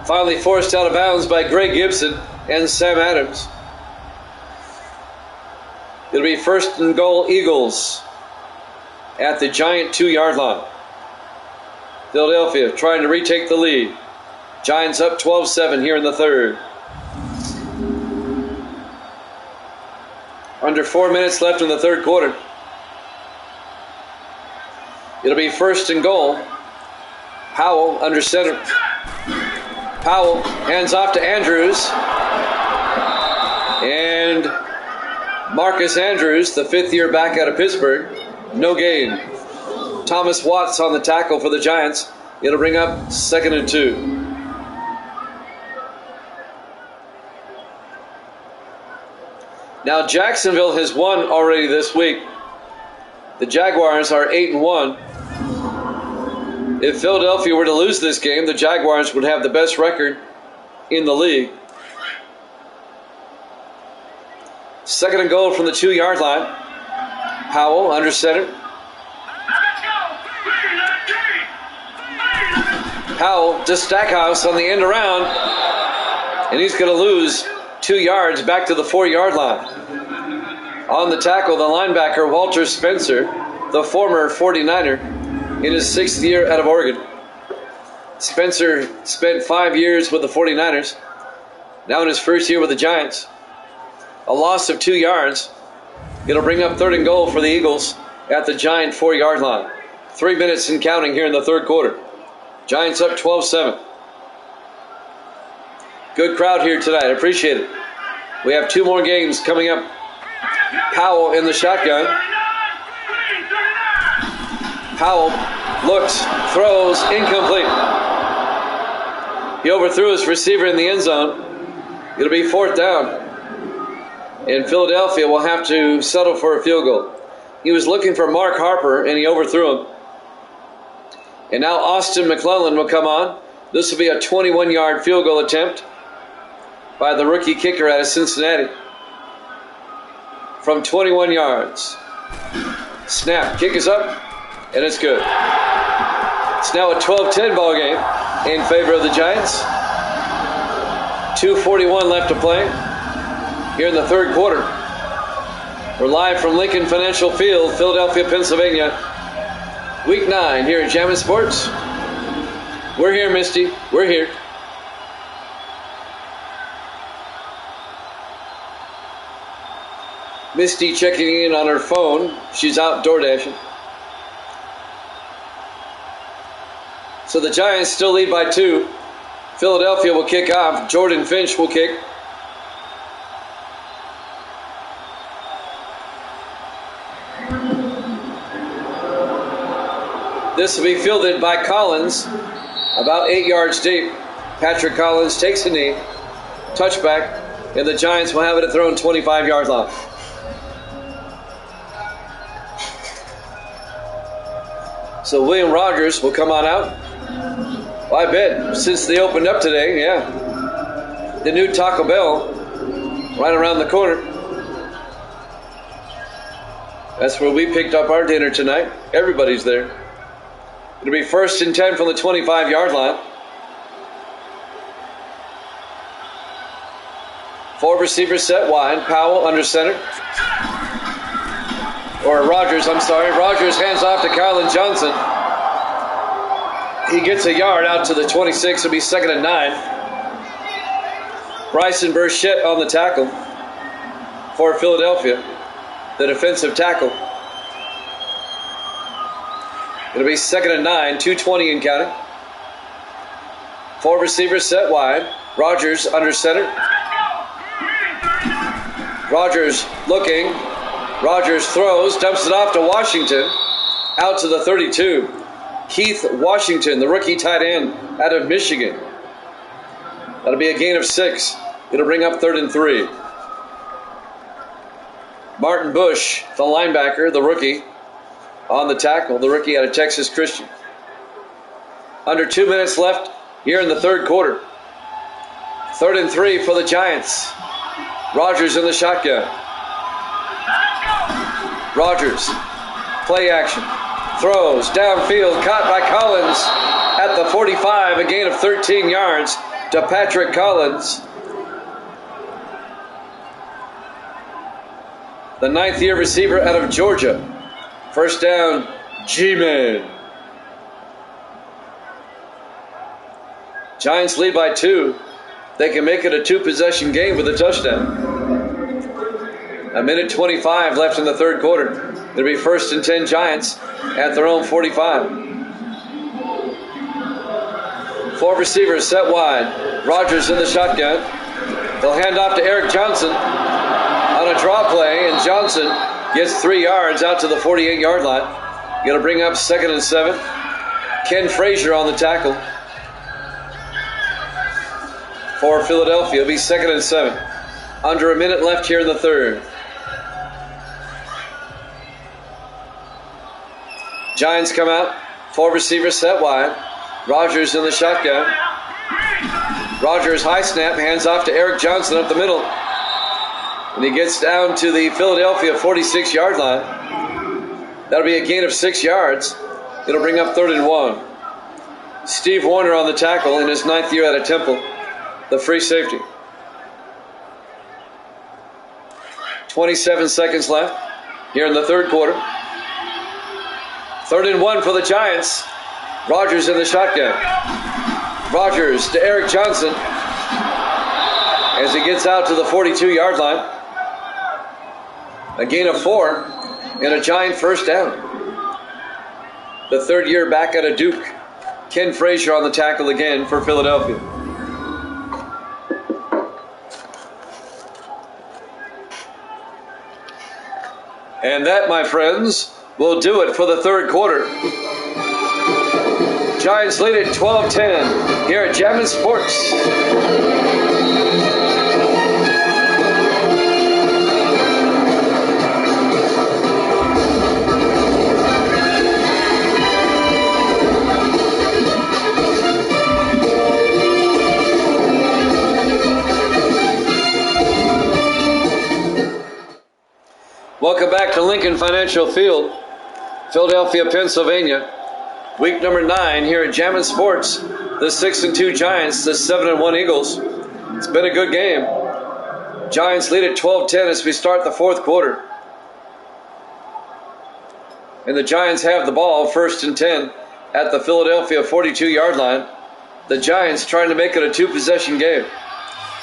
Finally forced out of bounds by Greg Gibson. and Sam Adams. It'll be first and goal, Eagles, at the Giant 2-yard line. Philadelphia trying to retake the lead. Giants up 12-7 here in the third. Under 4 minutes left in the third quarter. It'll be first and goal. Powell under center. Powell hands off to Andrews. And Marcus Andrews, the fifth-year back out of Pittsburgh, no gain. Thomas Watts on the tackle for the Giants. It'll bring up 2nd and 2. Now Jacksonville has won already this week. The Jaguars are 8-1. If Philadelphia were to lose this game, the Jaguars would have the best record in the league. 2nd and goal from the 2-yard line. Powell under center. Powell to Stackhouse on the end around, and he's going to lose 2 yards back to the 4-yard line. On the tackle, the linebacker Walter Spencer, the former 49er, in his 6th year out of Oregon. Spencer spent 5 years with the 49ers, now in his 1st year with the Giants. A loss of 2 yards. It'll bring up 3rd and goal for the Eagles at the Giant 4-yard line. 3 minutes and counting here in the third quarter. Giants up 12-7. Good crowd here tonight. I appreciate it. We have 2 more games coming up. Powell in the shotgun. Powell looks, throws, incomplete. He overthrew his receiver in the end zone. It'll be 4th down. And Philadelphia will have to settle for a field goal. He was looking for Mark Harper, and he overthrew him. And now Austin McClellan will come on. This will be a 21-yard field goal attempt by the rookie kicker out of Cincinnati. From 21 yards. Snap, kick is up, and it's good. It's now a 12-10 ball game in favor of the Giants. 2:41 left to play here in the third quarter. We're live from Lincoln Financial Field, Philadelphia, Pennsylvania. Week 9 here at Jammin' Sports. We're here, Misty. We're here. Misty checking in on her phone. She's out door dashing. So the Giants still lead by 2. Philadelphia will kick off. Jordan Finch will kick. This will be fielded by Collins, about 8 yards deep. Patrick Collins takes a knee, touchback, and the Giants will have it at their own 25-yard line. So William Rogers will come on out. Well, I bet since they opened up today, yeah. The new Taco Bell right around the corner. That's where we picked up our dinner tonight. Everybody's there. It'll be 1st and 10 from the 25-yard line. 4 receivers set wide. Powell under center. Or Rogers, I'm sorry. Rogers hands off to Kylan Johnson. He gets a yard out to the 26. It'll be 2nd and 9. Bryson Burchett on the tackle for Philadelphia, the defensive tackle. It'll be 2nd and 9, 2:20 and counting. 4 receivers set wide. Rogers under center. Rogers looking. Rogers throws, dumps it off to Washington. Out to the 32. Keith Washington, the rookie tight end out of Michigan. That'll be a gain of 6. It'll bring up 3rd and 3. Martin Bush, the linebacker, the rookie, on the tackle, the rookie out of Texas Christian. Under 2 minutes left here in the third quarter. 3rd and 3 for the Giants. Rogers in the shotgun. Rogers, play action. Throws downfield, caught by Collins at the 45, a gain of 13 yards to Patrick Collins. the ninth-year receiver out of Georgia. First down, G-Man. Giants lead by 2. They can make it a 2-possession game with a touchdown. A minute 25 left in the third quarter. It'll be 1st and 10 Giants at their own 45. 4 receivers set wide. Rodgers in the shotgun. They'll hand off to Eric Johnson on a draw play, and Johnson gets 3 yards out to the 48-yard line. Going to bring up 2nd and 7. Ken Frazier on the tackle for Philadelphia. It'll be 2nd and 7. Under a minute left here in the third. Giants come out. 4 receivers set wide. Rodgers in the shotgun. Rodgers high snap, hands off to Eric Johnson up the middle. And he gets down to the Philadelphia 46-yard line. That'll be a gain of 6 yards. It'll bring up 3rd and 1. Steve Warner on the tackle in his 9th year out of Temple, the free safety. 27 seconds left here in the third quarter. 3rd and 1 for the Giants. Rodgers in the shotgun. Rodgers to Eric Johnson as he gets out to the 42-yard line. A gain of 4 and a Giant first down. The 3rd year back out of Duke. Ken Frazier on the tackle again for Philadelphia. And that, my friends, will do it for the third quarter. Giants lead at 12-10 here at Jammin' Sports. Welcome back to Lincoln Financial Field, Philadelphia, Pennsylvania. Week number 9 here at Jammin' Sports. The 6-2 Giants, the 7-1 Eagles. It's been a good game. Giants lead at 12-10 as we start the fourth quarter. And the Giants have the ball, 1st and 10 at the Philadelphia 42-yard line. The Giants trying to make it a 2-possession game.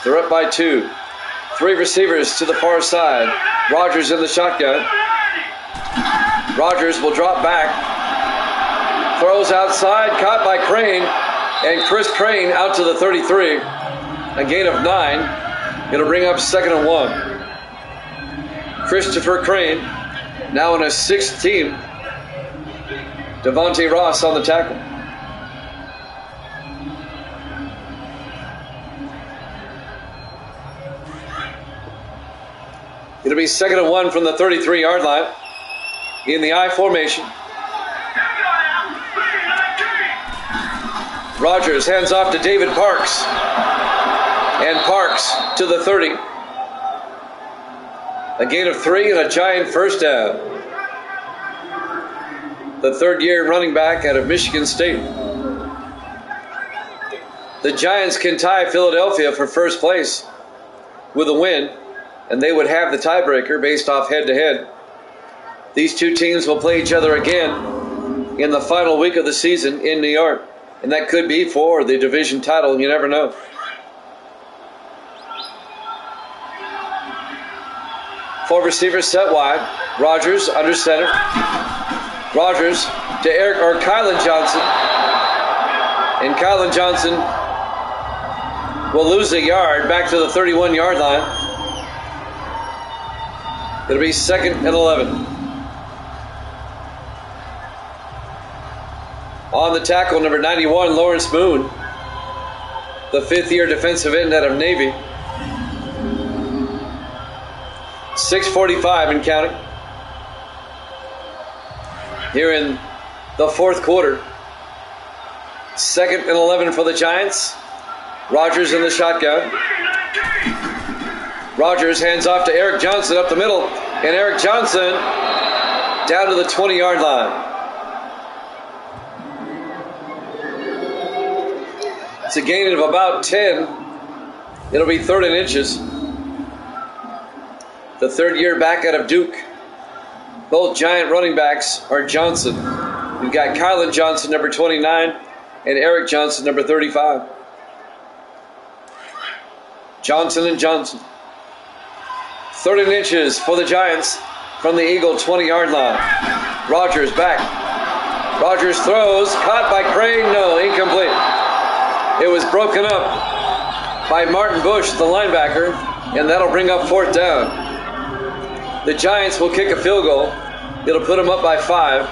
They're up by 2. 3 receivers to the far side. Rodgers in the shotgun. Rodgers will drop back. Throws outside, caught by Crane, and Chris Crane out to the 33. A gain of 9. It'll bring up 2nd and 1. Christopher Crane, now in his 6th team. Devontae Ross on the tackle. It'll be 2nd and 1 from the 33-yard line in the I formation. Rodgers hands off to David Parks. And Parks to the 30. A gain of 3 and a Giant first down. The 3rd-year running back out of Michigan State. The Giants can tie Philadelphia for first place with a win, and they would have the tiebreaker based off head-to-head. These two teams will play each other again in the final week of the season in New York. And that could be for the division title. You never know. Four receivers set wide. Rodgers under center. Rodgers to Kylan Johnson. And Kylan Johnson will lose a yard back to the 31-yard line. It'll be 2nd and 11. On the tackle, number 91, Lawrence Moon, the 5th-year defensive end out of Navy. 6:45 and counting. Here in the fourth quarter. 2nd and 11 for the Giants. Rodgers in the shotgun. Rodgers hands off to Eric Johnson up the middle. And Eric Johnson down to the 20-yard line. It's a gain of about 10. It'll be 3rd and inches. the third year back out of Duke. Both Giant running backs are Johnson. We've got Kylan Johnson, number 29, and Eric Johnson, number 35. Johnson and Johnson. 30 inches for the Giants from the Eagle 20-yard line. Rogers back. Rogers throws, caught by Crane, no, incomplete. It was broken up by Martin Bush, the linebacker, and that'll bring up fourth down. The Giants will kick a field goal. It'll put them up by 5.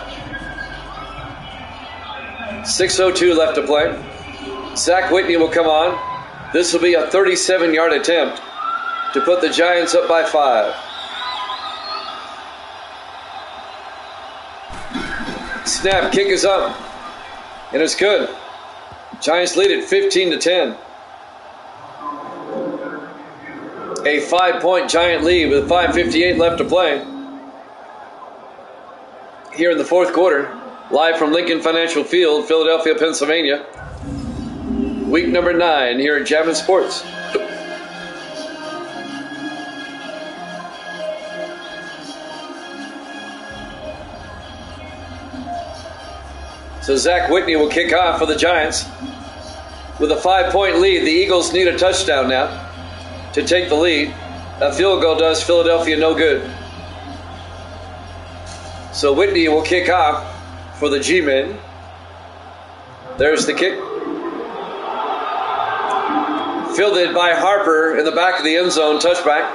6:02 left to play. Zach Whitney will come on. This will be a 37-yard attempt to put the Giants up by 5. Snap, kick is up, and it's good. Giants lead it 15-10. A 5-point Giant lead with 5:58 left to play. Here in the fourth quarter, live from Lincoln Financial Field, Philadelphia, Pennsylvania. Week number 9 here at Jammin' Sports. So Zach Whitney will kick off for the Giants. With a 5-point lead, the Eagles need a touchdown now to take the lead. A field goal does Philadelphia no good. So Whitney will kick off for the G-men. There's the kick. Fielded by Harper in the back of the end zone, touchback.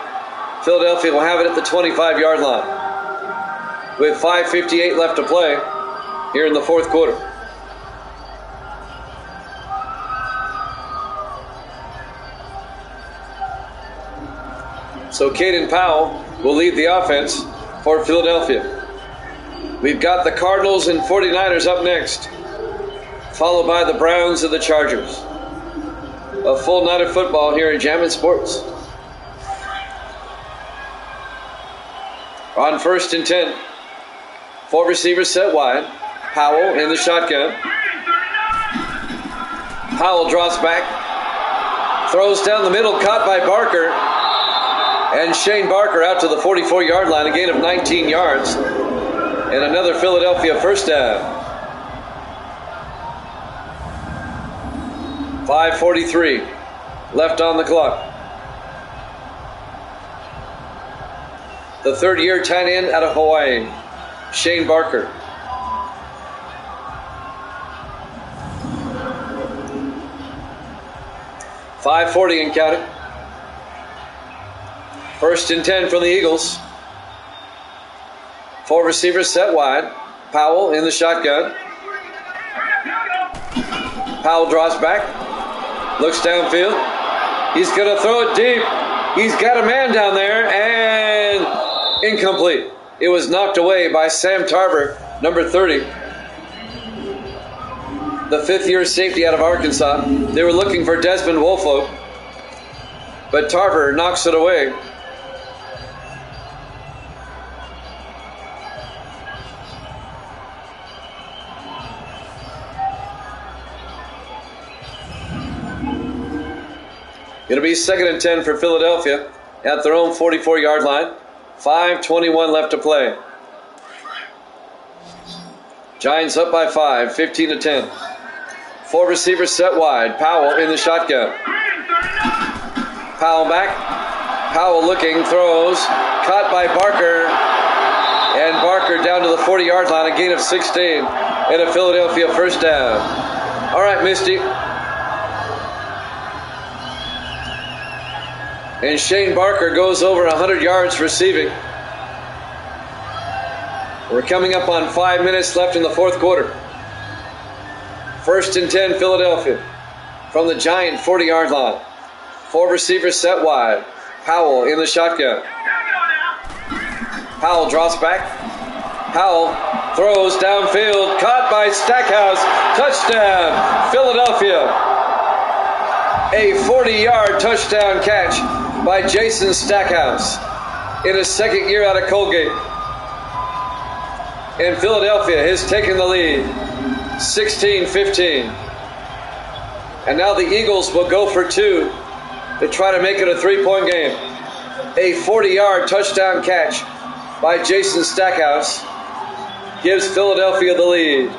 Philadelphia will have it at the 25-yard line. With 5:58 left to play here in the fourth quarter. So Caden Powell will lead the offense for Philadelphia. We've got the Cardinals and 49ers up next, followed by the Browns and the Chargers. A full night of football here at Jammin' Sports. On 1st and 10. 4 receivers set wide. Powell in the shotgun. Powell drops back. Throws down the middle, caught by Barker. And Shane Barker out to the 44-yard line, a gain of 19 yards. And another Philadelphia first down. 5:43 left on the clock. The third-year tight end out of Hawaii, Shane Barker. .540 and counting. 1st and 10 from the Eagles. 4 receivers set wide. Powell in the shotgun. Powell draws back. Looks downfield. He's going to throw it deep. He's got a man down there, and incomplete. It was knocked away by Sam Tarver, number 30. The 5th-year safety out of Arkansas. They were looking for Desmond Wolfo, but Tarver knocks it away. It'll be 2nd and 10 for Philadelphia at their own 44-yard line. 5:21 left to play. Giants up by 5, 15-10. 4 receivers set wide. Powell in the shotgun. Powell back. Powell looking, throws. Caught by Barker. And Barker down to the 40-yard line, a gain of 16. And a Philadelphia first down. All right, Misty. And Shane Barker goes over 100 yards receiving. We're coming up on 5 minutes left in the fourth quarter. 1st and 10, Philadelphia. From the Giant 40-yard line. 4 receivers set wide. Powell in the shotgun. Powell drops back. Powell throws downfield. Caught by Stackhouse. Touchdown, Philadelphia. A 40-yard touchdown catch by Jason Stackhouse in his 2nd year out of Colgate. And Philadelphia has taken the lead, 16-15. And now the Eagles will go for 2 to try to make it a 3-point game. A 40-yard touchdown catch by Jason Stackhouse gives Philadelphia the lead.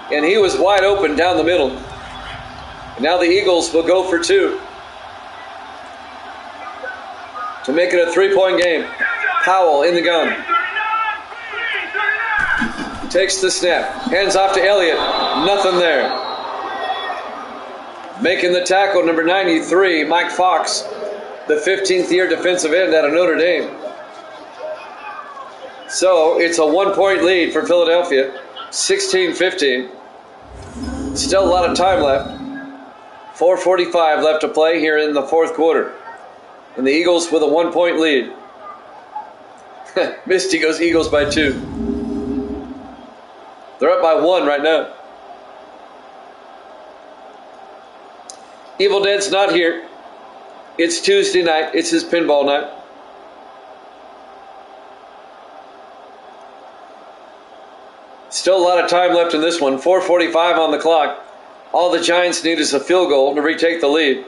And he was wide open down the middle. And now the Eagles will go for 2 to make it a 3-point game. Powell in the gun. Takes the snap. Hands off to Elliott. Nothing there. Making the tackle, number 93, Mike Fox, the 15th-year defensive end out of Notre Dame. So it's a 1-point lead for Philadelphia, 16-15. Still a lot of time left. 4:45 left to play here in the fourth quarter. And the Eagles with a 1-point lead. Misty goes Eagles by 2. They're up by 1 right now. Evil Dead's not here. It's Tuesday night. It's his pinball night. Still a lot of time left in this one. 4:45 on the clock. All the Giants need is a field goal to retake the lead.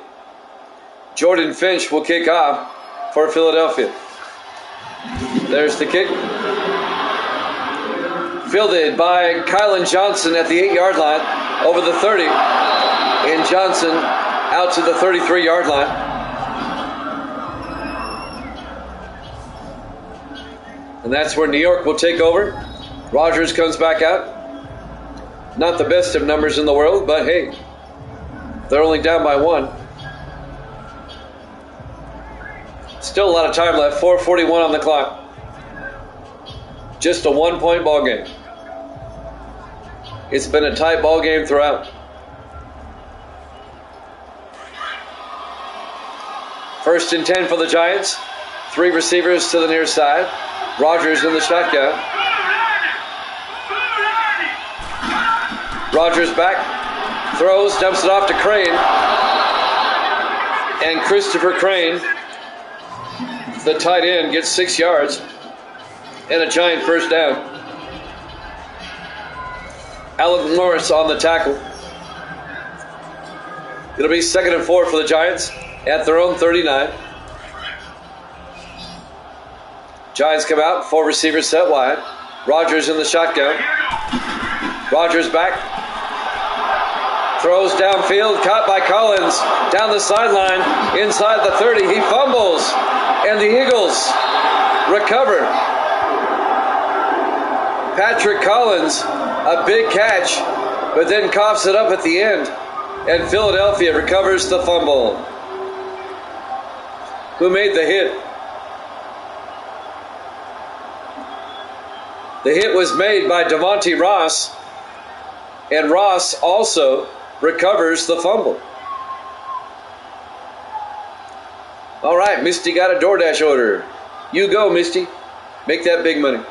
Jordan Finch will kick off for Philadelphia. There's the kick. Fielded by Kylan Johnson at the 8-yard line over the 30. And Johnson out to the 33-yard line. And that's where New York will take over. Rodgers comes back out. Not the best of numbers in the world, but hey, they're only down by 1. Still a lot of time left. 4:41 on the clock. Just a 1-point ball game. It's been a tight ball game throughout. First and 10 for the Giants. 3 receivers to the near side. Rodgers in the shotgun. Rodgers back. Throws, dumps it off to Crane. And Christopher Crane, the tight end, gets 6 yards and a Giant first down. Alec Morris on the tackle. It'll be 2nd and 4 for the Giants at their own 39. Giants come out, 4 receivers set wide. Rodgers in the shotgun. Rodgers back. Throws downfield, caught by Collins. Down the sideline, inside the 30. He fumbles, and the Eagles recover. Patrick Collins, a big catch, but then coughs it up at the end. And Philadelphia recovers the fumble. Who made the hit? The hit was made by Devontae Ross, and Ross also recovers the fumble. All right, Misty got a DoorDash order. You go, Misty. Make that big money.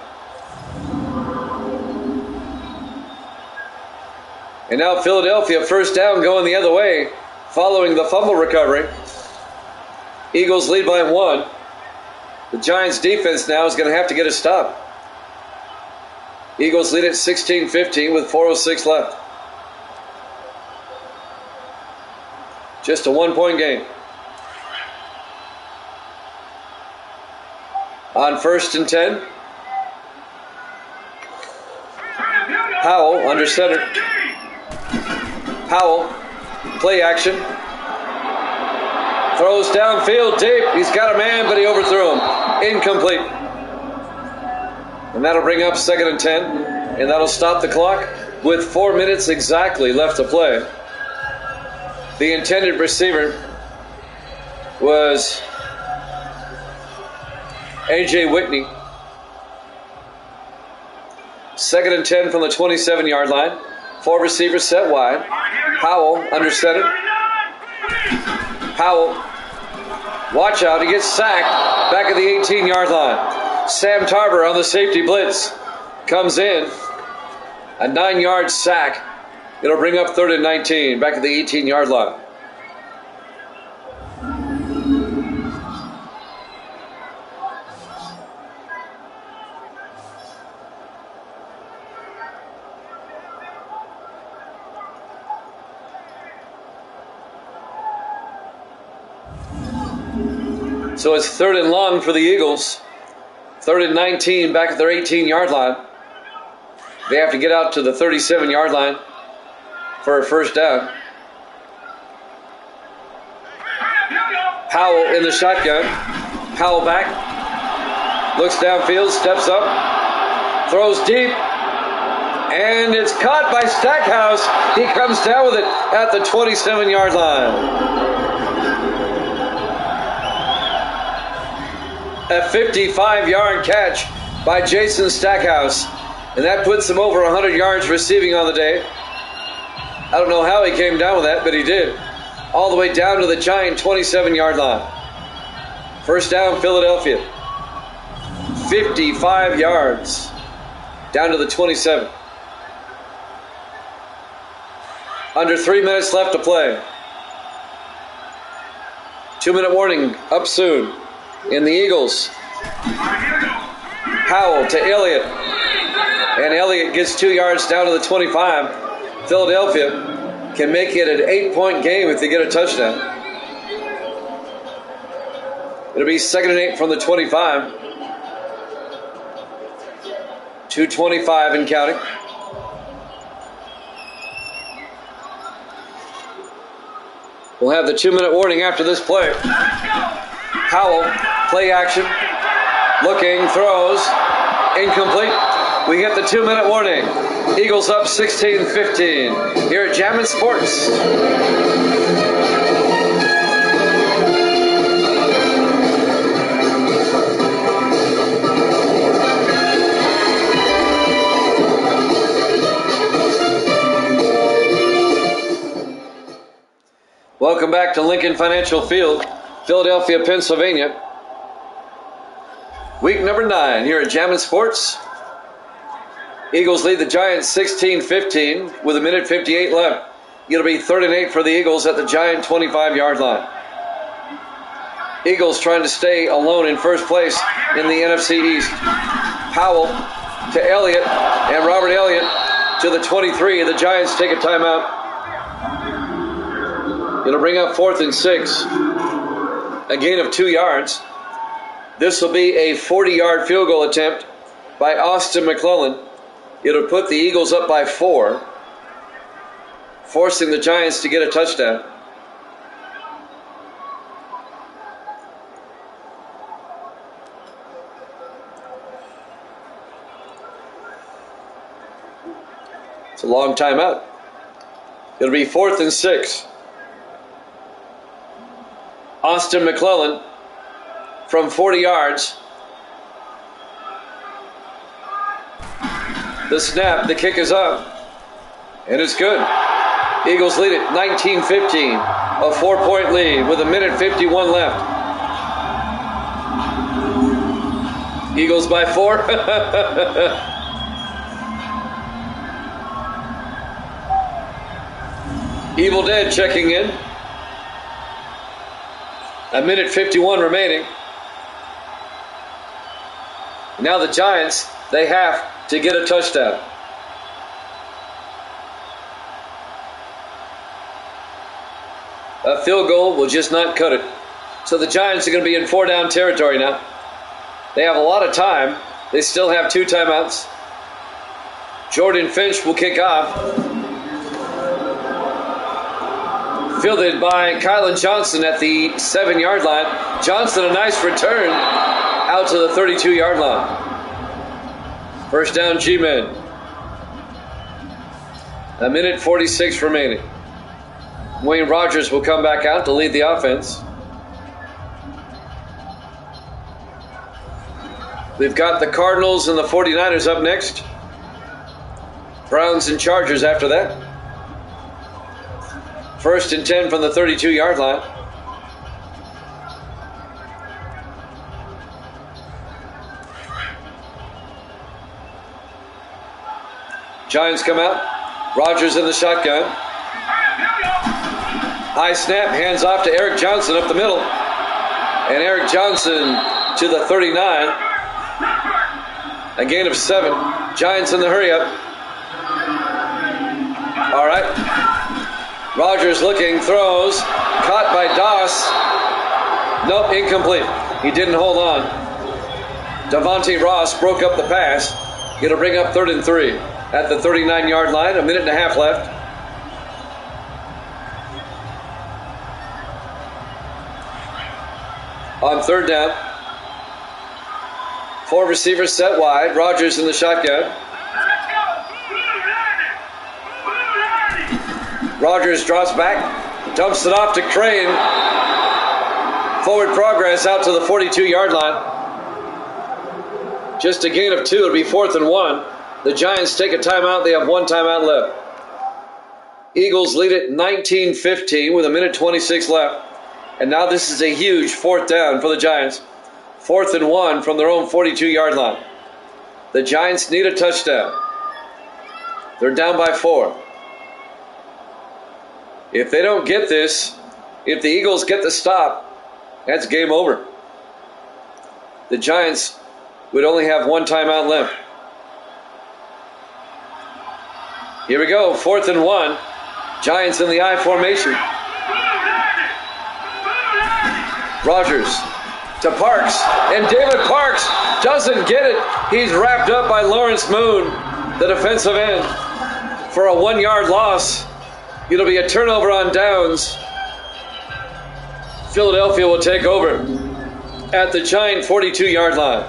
And now Philadelphia first down going the other way following the fumble recovery. Eagles lead by 1. The Giants defense now is going to have to get a stop. Eagles lead at 16-15 with 4:06 left. Just a 1-point game. On 1st and 10. Powell under center. Powell, play action. Throws downfield deep. He's got a man, but he overthrew him. Incomplete. And that'll bring up 2nd and 10. And that'll stop the clock with 4 minutes exactly left to play. The intended receiver was A.J. Whitney. 2nd and 10 from the 27-yard line. 4 receivers set wide. Powell under center. Powell, watch out, he gets sacked back at the 18-yard line. Sam Tarver on the safety blitz comes in. A 9-yard sack. It'll bring up 3rd and 19 back at the 18-yard line. So it's 3rd and long for the Eagles. 3rd and 19 back at their 18-yard line. They have to get out to the 37-yard line for a first down. Powell in the shotgun. Powell back. Looks downfield, steps up, throws deep, and it's caught by Stackhouse. He comes down with it at the 27-yard line. A 55-yard catch by Jason Stackhouse, and that puts him over 100 yards receiving on the day. I don't know how he came down with that, but he did. All the way down to the Giant 27-yard line. First down, Philadelphia. 55 yards down to the 27. Under 3 minutes left to play. 2-minute warning up soon. In the Eagles, Powell to Elliott, and Elliott gets 2 yards down to the 25. Philadelphia can make it an 8-point game if they get a touchdown. It'll be 2nd and 8 from the 25. 2:25 and counting. We'll have the 2-minute warning after this play. Powell, play action, looking, throws, incomplete. We get the 2-minute warning. Eagles up 16-15 here at Jammin' Sports. Welcome back to Lincoln Financial Field, Philadelphia, Pennsylvania. Week number 9 here at Jammin' Sports. Eagles lead the Giants 16-15 with 1:58 left. It'll be 3rd and 8 for the Eagles at the Giant 25-yard line. Eagles trying to stay alone in first place in the NFC East. Powell to Elliott, and Robert Elliott to the 23. The Giants take a timeout. It'll bring up 4th and 6. A gain of 2 yards. This will be a 40-yard field goal attempt by Austin McClellan. It'll put the Eagles up by 4, forcing the Giants to get a touchdown. It's a long timeout. It'll be 4th and 6. Austin McClellan from 40 yards. The snap, the kick is up, and it's good. Eagles lead it 19-15, a 4-point lead with 1:51 left. Eagles by 4. Evil Dead checking in. 1:51 remaining. Now the Giants, they have to get a touchdown. A field goal will just not cut it. So the Giants are going to be in 4-down territory now. They have a lot of time. They still have 2 timeouts. Jordan Finch will kick off. Fielded by Kylan Johnson at the 7-yard line. Johnson, a nice return out to the 32-yard line. First down, G-Men. 1:46 remaining. Wayne Rogers will come back out to lead the offense. We've got the Cardinals and the 49ers up next. Browns and Chargers after that. 1st and 10 from the 32-yard line. Giants come out. Rogers in the shotgun. High snap, hands off to Eric Johnson up the middle. And Eric Johnson to the 39. A gain of 7. Giants in the hurry up. All right. Rogers looking, throws. Caught by Doss. Nope, incomplete. He didn't hold on. Devontae Ross broke up the pass. Going to bring up 3rd and 3 at the 39-yard line. 1.5 minutes left. On 3rd down. 4 receivers set wide. Rodgers in the shotgun. Rodgers drops back, dumps it off to Crane. Forward progress out to the 42-yard line. Just a gain of 2. It'll be 4th and 1. The Giants take a timeout. They have 1 timeout left. Eagles lead it 19-15 with 1:26 left. And now this is a huge 4th down for the Giants. 4th and 1 from their own 42-yard line. The Giants need a touchdown. They're down by 4. If they don't get this, if the Eagles get the stop, that's game over. The Giants would only have 1 timeout left. Here we go, 4th and 1. Giants in the I formation. Rodgers to Parks, and David Parks doesn't get it. He's wrapped up by Lawrence Moon, the defensive end, for a 1-yard loss. It'll be a turnover on downs. Philadelphia will take over at the Giant 42-yard line.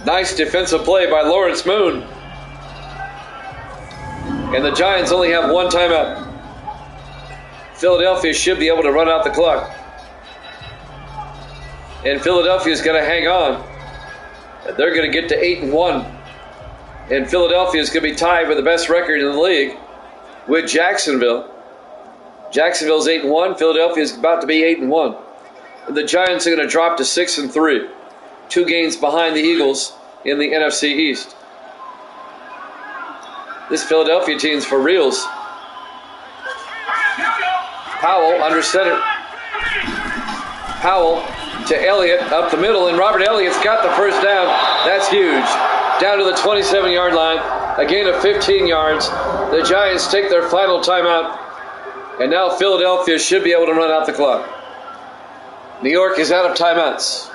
Nice defensive play by Lawrence Moon. And the Giants only have 1 timeout. Philadelphia should be able to run out the clock. And Philadelphia's going to hang on. And they're going to get to 8-1. And Philadelphia's going to be tied for the best record in the league with Jacksonville. Jacksonville's 8-1. Philadelphia's about to be 8-1. And the Giants are going to drop to 6-3. 2 games behind the Eagles in the NFC East. This Philadelphia team's for reals. Powell under center. Powell to Elliott up the middle, and Robert Elliott's got the first down. That's huge. Down to the 27-yard line. A gain of 15 yards. The Giants take their final timeout. And now Philadelphia should be able to run out the clock. New York is out of timeouts.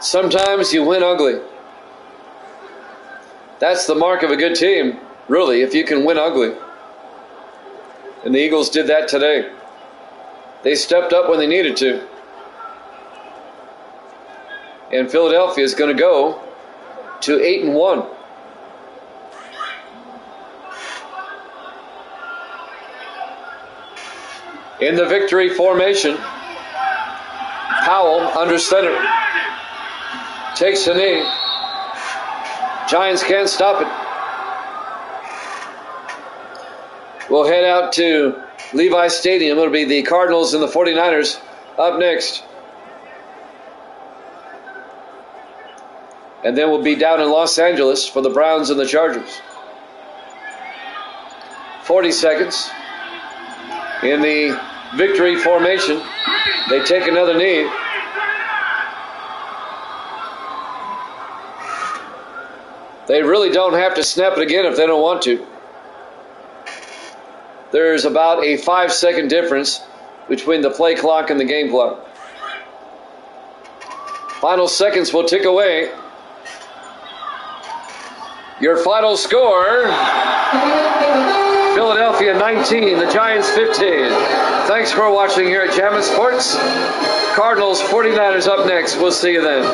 Sometimes you win ugly. That's the mark of a good team, really, if you can win ugly. And the Eagles did that today. They stepped up when they needed to. And Philadelphia is going to go to 8-1. In the victory formation, Powell under center. Takes a knee. Giants can't stop it. We'll head out to Levi Stadium. It'll be the Cardinals and the 49ers up next. And then we'll be down in Los Angeles for the Browns and the Chargers. 40 seconds. In the victory formation, they take another knee. They really don't have to snap it again if they don't want to. There's about a 5-second difference between the play clock and the game clock. Final seconds will tick away. Your final score, Philadelphia 19, the Giants 15. Thanks for watching here at Jammin' Sports. Cardinals 49ers up next. We'll see you then.